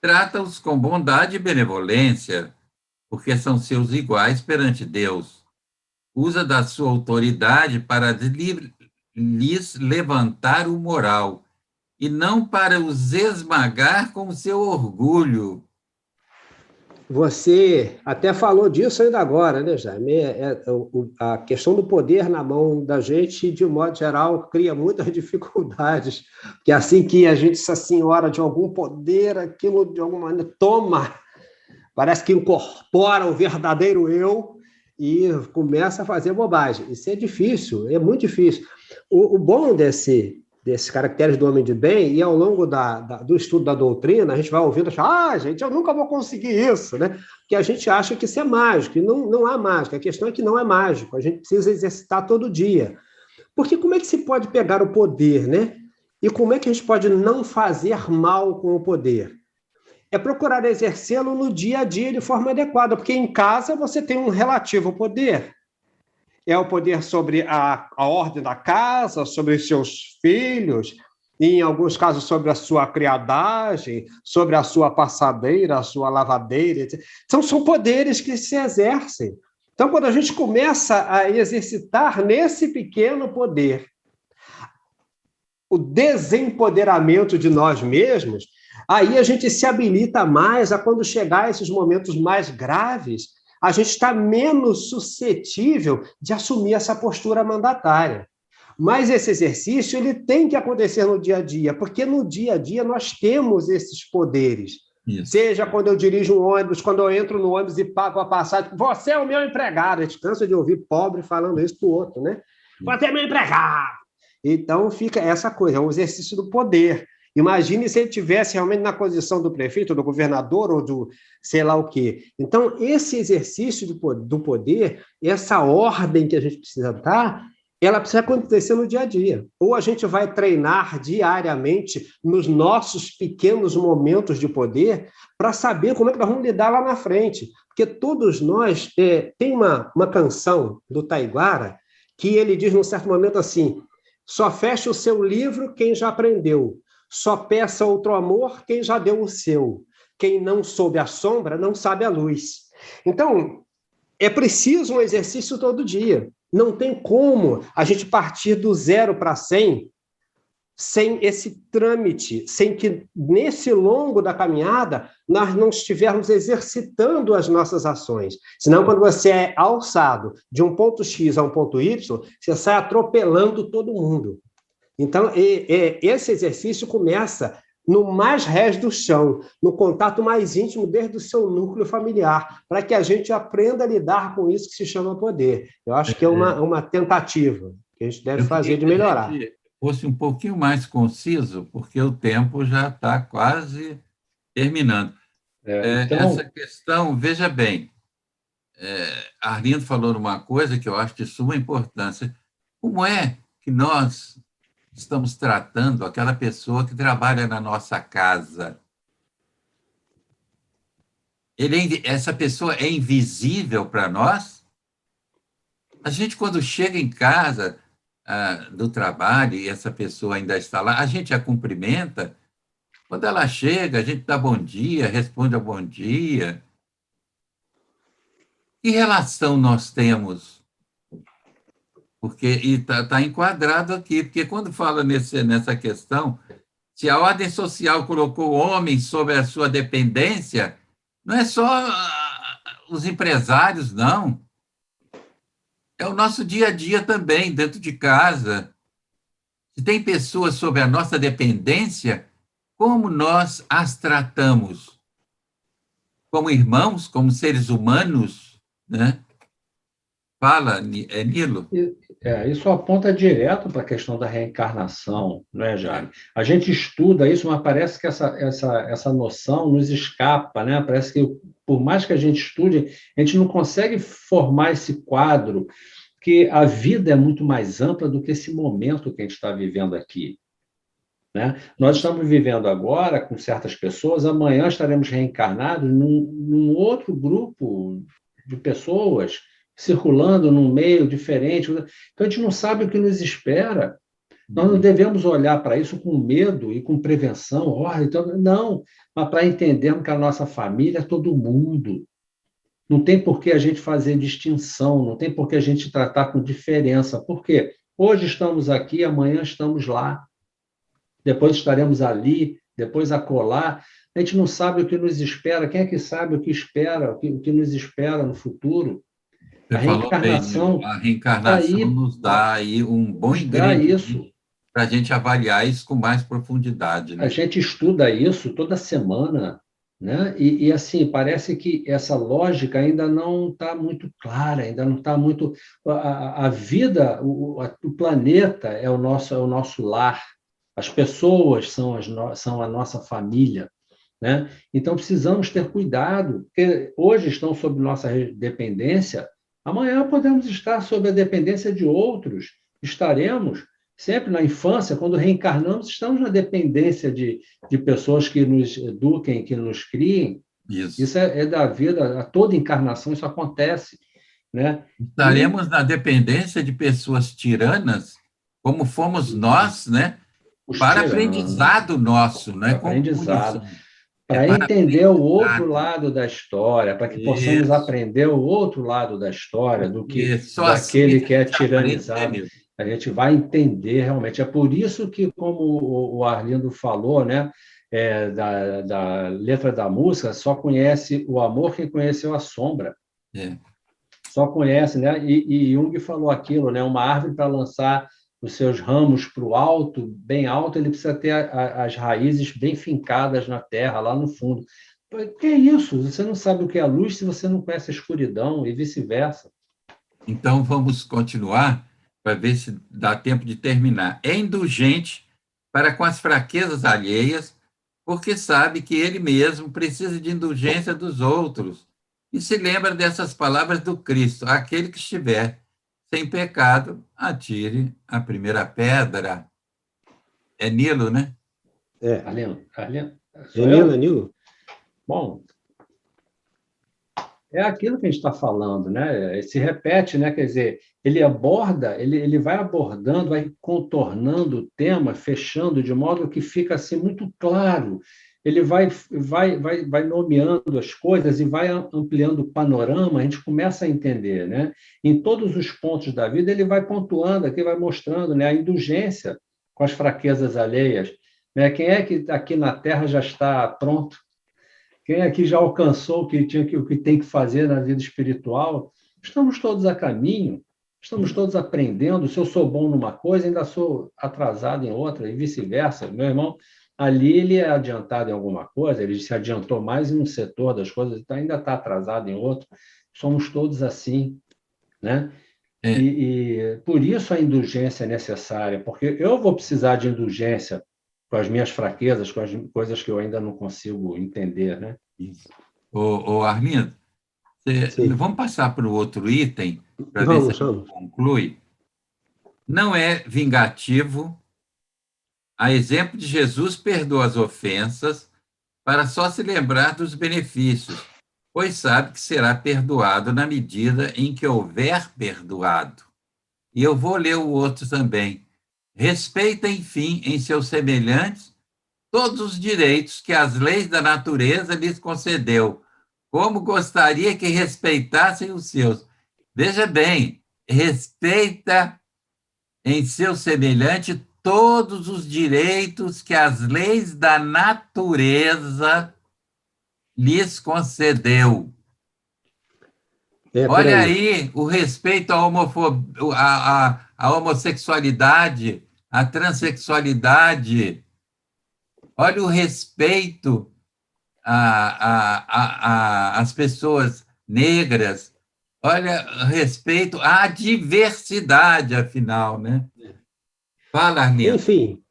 trata-os com bondade e benevolência, porque são seus iguais perante Deus. Usa da sua autoridade para lhes levantar o moral, e não para os esmagar com o seu orgulho. Você até falou disso ainda agora, né, Jaime? A questão do poder na mão da gente, de um modo geral, cria muitas dificuldades, porque assim que a gente se senhora de algum poder, aquilo de alguma maneira toma, parece que incorpora o verdadeiro eu e começa a fazer bobagem. Isso é difícil, é muito difícil. O bom desses caracteres do homem de bem, e ao longo do estudo da doutrina, a gente vai ouvindo, gente, eu nunca vou conseguir isso, né? Porque a gente acha que isso é mágico, e não há mágica, a questão é que não é mágico, a gente precisa exercitar todo dia. Porque como é que se pode pegar o poder, né? E como é que a gente pode não fazer mal com o poder? É procurar exercê-lo no dia a dia de forma adequada, porque em casa você tem um relativo poder. É o poder sobre a ordem da casa, sobre os seus filhos, e em alguns casos sobre a sua criadagem, sobre a sua passadeira, a sua lavadeira, etc. São poderes que se exercem. Então, quando a gente começa a exercitar nesse pequeno poder o desempoderamento de nós mesmos, aí a gente se habilita mais a, quando chegar a esses momentos mais graves, a gente está menos suscetível de assumir essa postura mandatária. Mas esse exercício ele tem que acontecer no dia a dia, porque no dia a dia nós temos esses poderes. Isso. Seja quando eu dirijo um ônibus, quando eu entro no ônibus e pago a passagem, você é o meu empregado. A gente cansa de ouvir pobre falando isso para o outro, né? Você é meu empregado. Então fica essa coisa, é um exercício do poder. Imagine se ele estivesse realmente na posição do prefeito, do governador ou do sei lá o quê. Então, esse exercício do poder, essa ordem que a gente precisa dar, ela precisa acontecer no dia a dia. Ou a gente vai treinar diariamente nos nossos pequenos momentos de poder para saber como é que nós vamos lidar lá na frente. Porque todos nós... tem uma canção do Taiguara que ele diz num certo momento assim: só feche o seu livro quem já aprendeu. Só peça outro amor quem já deu o seu. Quem não soube a sombra não sabe a luz. Então, é preciso um exercício todo dia. Não tem como a gente partir do 0 para 100 sem esse trâmite, sem que, nesse longo da caminhada, nós não estivermos exercitando as nossas ações. Senão, quando você é alçado de um ponto X a um ponto Y, você sai atropelando todo mundo. Então, esse exercício começa no mais rés do chão, no contato mais íntimo desde o seu núcleo familiar, para que a gente aprenda a lidar com isso que se chama poder. Eu acho que é uma tentativa que a gente deve fazer de melhorar. Fosse um pouquinho mais conciso, porque o tempo já está quase terminando. Então... Essa questão, veja bem, Arlindo falou numa coisa que eu acho de suma importância. Como é que nós estamos tratando aquela pessoa que trabalha na nossa casa? Essa pessoa é invisível para nós? A gente, quando chega em casa do trabalho e essa pessoa ainda está lá, a gente a cumprimenta. Quando ela chega, a gente dá bom dia, responde ao bom dia. Que relação nós temos? Porque está enquadrado aqui, porque quando fala nessa questão, se a ordem social colocou o homem sob a sua dependência, não é só os empresários, não. É o nosso dia a dia também, dentro de casa. Se tem pessoas sob a nossa dependência, como nós as tratamos? Como irmãos, como seres humanos, né? Fala, Nilo. Isso aponta direto para a questão da reencarnação, não é, Jaime? A gente estuda isso, mas parece que essa noção nos escapa, né? Parece que, por mais que a gente estude, a gente não consegue formar esse quadro, porque a vida é muito mais ampla do que esse momento que a gente está vivendo aqui. né? Nós estamos vivendo agora com certas pessoas, amanhã estaremos reencarnados num outro grupo de pessoas circulando num meio diferente. Então, a gente não sabe o que nos espera. Nós não devemos olhar para isso com medo e com prevenção. Oh, então, não, mas para entendermos que a nossa família é todo mundo. Não tem por que a gente fazer distinção, não tem por que a gente tratar com diferença. Por quê? Hoje estamos aqui, amanhã estamos lá. Depois estaremos ali, depois acolá. A gente não sabe o que nos espera. Quem é que sabe o que espera, o que nos espera no futuro? Você A falou bem, Nilo. reencarnação A está reencarnação aí, nos dá aí um bom nos dá isso. ingrediente para a gente avaliar isso com mais profundidade, A né? gente estuda isso toda semana, né? Assim, parece que essa lógica ainda não está muito clara, ainda não está muito. A vida, o planeta é o nosso lar, as pessoas são a nossa família, né? Então precisamos ter cuidado, porque hoje estão sob nossa dependência, amanhã podemos estar sob a dependência de outros, estaremos. Sempre na infância, quando reencarnamos, estamos na dependência de pessoas que nos eduquem, que nos criem. Isso. Isso é da vida, a toda encarnação isso acontece, né? Estaremos na dependência de pessoas tiranas, como fomos nós, né? Para aprendizado nosso, não é como aprendizado. punição. Para para entender o outro aprendizado. lado da história, para que possamos Isso. aprender o outro lado da história, Porque só daquele assim que é a gente aprende, tiranizado. né, Nilo? A gente vai entender realmente. É por isso que, como o Arlindo falou, né, da letra da música, só conhece o amor quem conheceu a sombra. É. Só conhece, né? E Jung falou aquilo, né? Uma árvore para lançar os seus ramos para o alto, bem alto, ele precisa ter as raízes bem fincadas na terra, lá no fundo. O que é isso? Você não sabe o que é a luz se você não conhece a escuridão e vice-versa. Então, vamos continuar para ver se dá tempo de terminar. É indulgente para com as fraquezas alheias, porque sabe que ele mesmo precisa de indulgência dos outros. E se lembra dessas palavras do Cristo: aquele que estiver sem pecado, atire a primeira pedra. É Nilo, né? Arlindo, É Nilo, é Nilo? Bom, é aquilo que a gente está falando, né? Se repete, né? Quer dizer, ele aborda, ele vai abordando, vai contornando o tema, fechando de modo que fica assim muito claro. Ele vai nomeando as coisas e vai ampliando o panorama, a gente começa a entender, né? Em todos os pontos da vida, ele vai pontuando aqui, vai mostrando, né, a indulgência com as fraquezas alheias, né? Quem é que aqui na Terra já está pronto? Quem aqui já alcançou o que tem que fazer na vida espiritual? Estamos todos a caminho, estamos todos aprendendo. Se eu sou bom numa coisa, ainda sou atrasado em outra, e vice-versa. Meu irmão, ali ele é adiantado em alguma coisa, ele se adiantou mais em um setor das coisas, então ainda está atrasado em outro. Somos todos assim, né? É. E por isso a indulgência é necessária, porque eu vou precisar de indulgência com as minhas fraquezas, com as coisas que eu ainda não consigo entender, né? Isso. Arlindo, vamos passar para o outro item, para ver se a gente conclui. Não é vingativo. A exemplo de Jesus, perdoa as ofensas para só se lembrar dos benefícios, pois sabe que será perdoado na medida em que houver perdoado. E eu vou ler o outro também. Respeita, enfim, em seus semelhantes todos os direitos que as leis da natureza lhes concedeu, como gostaria que respeitassem os seus. Veja bem, respeita em seu semelhante todos os direitos que as leis da natureza lhes concedeu. Olha aí o respeito à homossexualidade, à transexualidade. Olha o respeito às pessoas negras. Olha o respeito à diversidade, afinal, né? Fala, Arlindo. Enfim,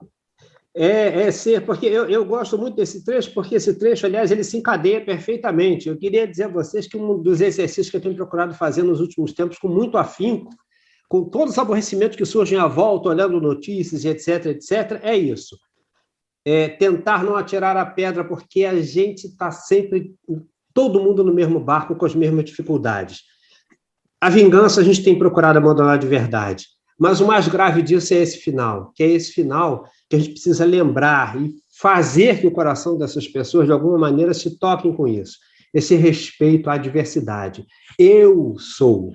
ser, porque eu gosto muito desse trecho, porque esse trecho, aliás, ele se encadeia perfeitamente. Eu queria dizer a vocês que um dos exercícios que eu tenho procurado fazer nos últimos tempos, com muito afinco, com todos os aborrecimentos que surgem à volta, olhando notícias, etc., é isso. tentar não atirar a pedra, porque a gente está sempre, todo mundo no mesmo barco, com as mesmas dificuldades. A vingança a gente tem procurado abandonar de verdade, mas o mais grave disso é esse final, que é esse final que a gente precisa lembrar e fazer que o coração dessas pessoas, de alguma maneira, se toquem com isso. Esse respeito à diversidade. Eu sou.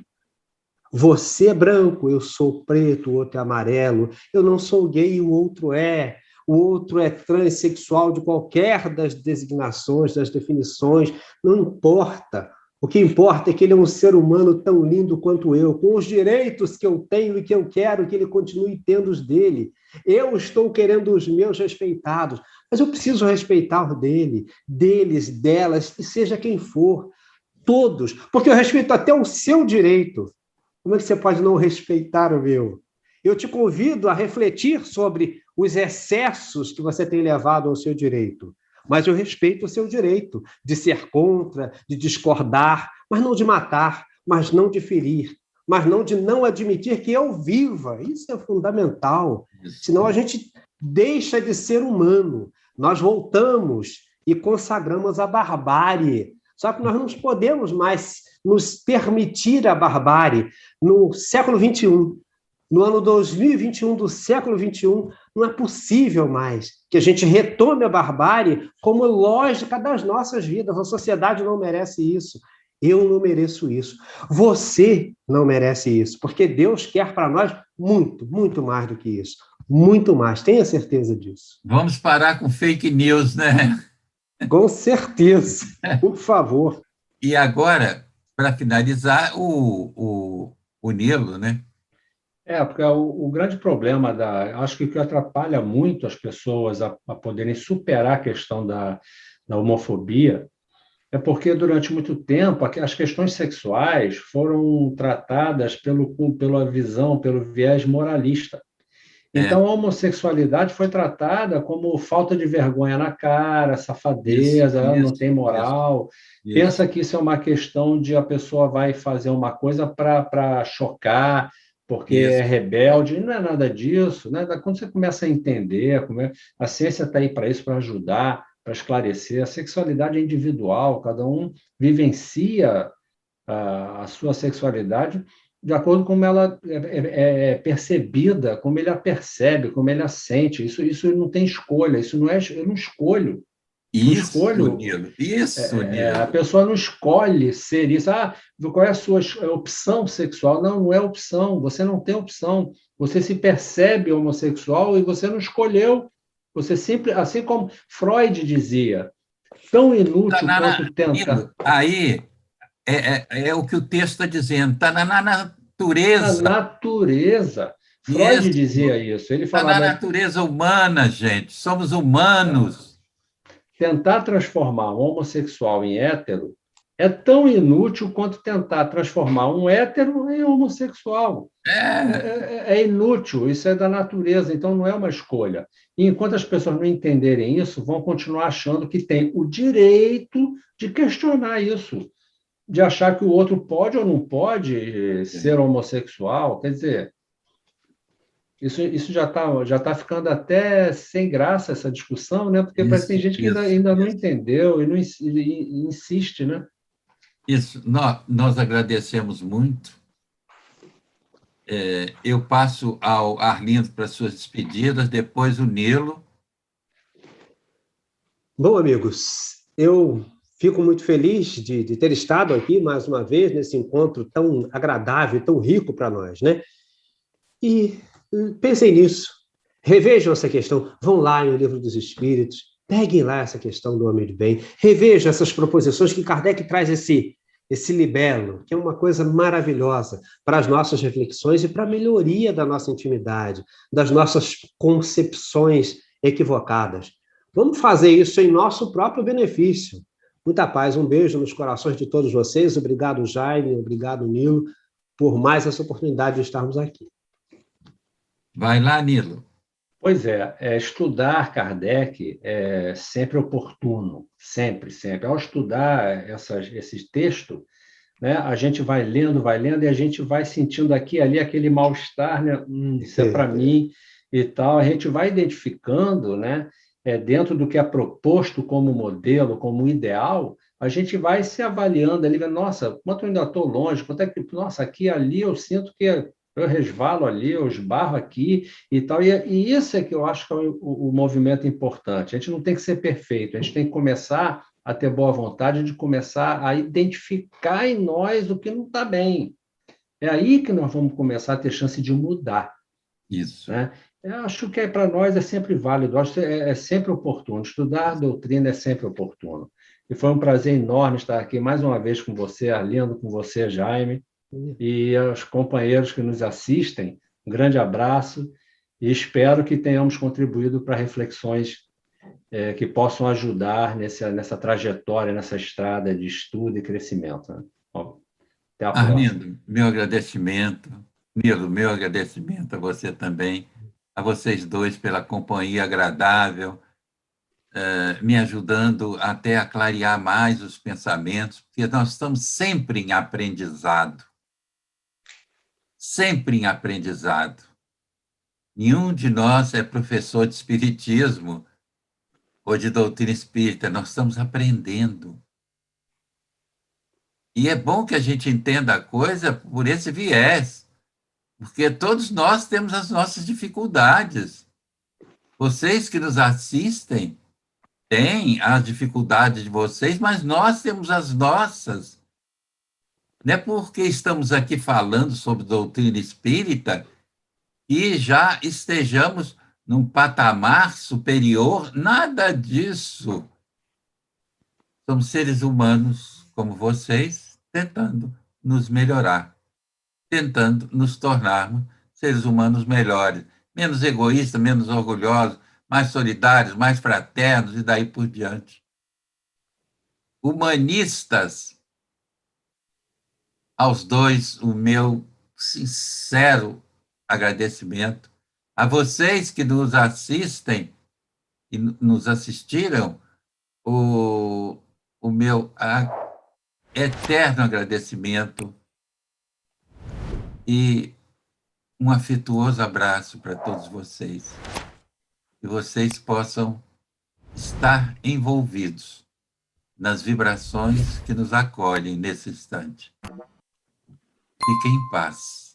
Você é branco, eu sou preto, o outro é amarelo. Eu não sou gay, o outro é. O outro é transexual de qualquer das designações, das definições. Não importa. O que importa é que ele é um ser humano tão lindo quanto eu, com os direitos que eu tenho e que eu quero que ele continue tendo os dele. Eu estou querendo os meus respeitados, mas eu preciso respeitar o dele, deles, delas, e seja quem for, todos, porque eu respeito até o seu direito. Como é que você pode não respeitar o meu? Eu te convido a refletir sobre os excessos que você tem levado ao seu direito. Mas eu respeito o seu direito de ser contra, de discordar, mas não de matar, mas não de ferir, mas não de não admitir que eu viva. Isso é fundamental. Senão a gente deixa de ser humano. Nós voltamos e consagramos a barbárie. Só que nós não podemos mais nos permitir a barbárie. No século XXI, no ano 2021 do século XXI, não é possível mais que a gente retome a barbárie como lógica das nossas vidas. A sociedade não merece isso. Eu não mereço isso. Você não merece isso, porque Deus quer para nós muito, muito mais do que isso. Muito mais, tenha certeza disso. Vamos parar com fake news, né? Com certeza, por favor. E agora, para finalizar, o Nilo, né? Porque o grande problema acho que o que atrapalha muito as pessoas a poderem superar a questão da homofobia é porque, durante muito tempo, as questões sexuais foram tratadas pela visão, pelo viés moralista. Então, a homossexualidade foi tratada como falta de vergonha na cara, safadeza, ela não tem moral. Isso. Pensa que isso é uma questão de a pessoa vai fazer uma coisa para chocar, porque é rebelde. Não é nada disso, né? Quando você começa a entender, a ciência está aí para isso, para ajudar, para esclarecer. A sexualidade é individual, cada um vivencia a sua sexualidade de acordo com como ela é percebida, como ele a percebe, como ele a sente. Isso não tem escolha, isso não é, eu não escolho. Isso, Nilo. A pessoa não escolhe ser isso. Qual é a sua opção sexual? Não é opção, você não tem opção. Você se percebe homossexual e você não escolheu. Você sempre, assim como Freud dizia, tão inútil quanto tentar. Aí é o que o texto está dizendo, está na natureza. Na natureza. Freud dizia isso. Ele falava, está na natureza humana, gente. Somos humanos. Tentar transformar um homossexual em hétero é tão inútil quanto tentar transformar um hétero em homossexual. É inútil, isso é da natureza, então não é uma escolha. E enquanto as pessoas não entenderem isso, vão continuar achando que tem o direito de questionar isso, de achar que o outro pode ou não pode ser homossexual. Quer dizer, isso já tá ficando até sem graça, essa discussão, né? Porque parece que tem gente que ainda não entendeu e não insiste, né? Isso, nós agradecemos muito. Eu passo ao Arlindo para suas despedidas, depois o Nilo. Bom, amigos, eu fico muito feliz de ter estado aqui mais uma vez nesse encontro tão agradável, tão rico para nós, né? E pensem nisso, revejam essa questão, vão lá no Livro dos Espíritos, peguem lá essa questão do homem de bem, revejam essas proposições que Kardec traz esse libelo, que é uma coisa maravilhosa para as nossas reflexões e para a melhoria da nossa intimidade, das nossas concepções equivocadas. Vamos fazer isso em nosso próprio benefício. Muita paz, um beijo nos corações de todos vocês. Obrigado, Jaime, obrigado, Nilo, por mais essa oportunidade de estarmos aqui. Vai lá, Nilo. Pois estudar Kardec é sempre oportuno, sempre, sempre. Ao estudar esses textos, né, a gente vai lendo e a gente vai sentindo aqui e ali aquele mal-estar, né? Isso é para mim e tal. A gente vai identificando, né, dentro do que é proposto como modelo, como ideal, a gente vai se avaliando ali, nossa, quanto eu ainda estou longe, quanto é que, nossa, aqui e ali eu sinto que eu resvalo ali, eu esbarro aqui e tal. E isso é que eu acho que é o movimento importante. A gente não tem que ser perfeito, a gente tem que começar a ter boa vontade de começar a identificar em nós o que não está bem. É aí que nós vamos começar a ter chance de mudar. Isso. Né? Eu acho que para nós é sempre válido, acho que é sempre oportuno. Estudar a doutrina é sempre oportuno. E foi um prazer enorme estar aqui mais uma vez com você, Arlindo, com você, Jaime, e aos companheiros que nos assistem. Um grande abraço e espero que tenhamos contribuído para reflexões que possam ajudar nessa trajetória, nessa estrada de estudo e crescimento. Né? Bom, até a próxima. Arlindo, meu agradecimento. Nilo, meu agradecimento a você também, a vocês dois pela companhia agradável, me ajudando até a clarear mais os pensamentos, porque nós estamos sempre em aprendizado. Sempre em aprendizado. Nenhum de nós é professor de espiritismo ou de doutrina espírita, nós estamos aprendendo. E é bom que a gente entenda a coisa por esse viés, porque todos nós temos as nossas dificuldades. Vocês que nos assistem têm as dificuldades de vocês, mas nós temos as nossas. Não é porque estamos aqui falando sobre doutrina espírita que já estejamos num patamar superior, nada disso. Somos seres humanos como vocês, tentando nos melhorar, tentando nos tornarmos seres humanos melhores, menos egoístas, menos orgulhosos, mais solidários, mais fraternos e daí por diante. Humanistas, aos dois, o meu sincero agradecimento. A vocês que nos assistem e nos assistiram, o meu eterno agradecimento e um afetuoso abraço para todos vocês. Que vocês possam estar envolvidos nas vibrações que nos acolhem nesse instante. Fiquem em paz.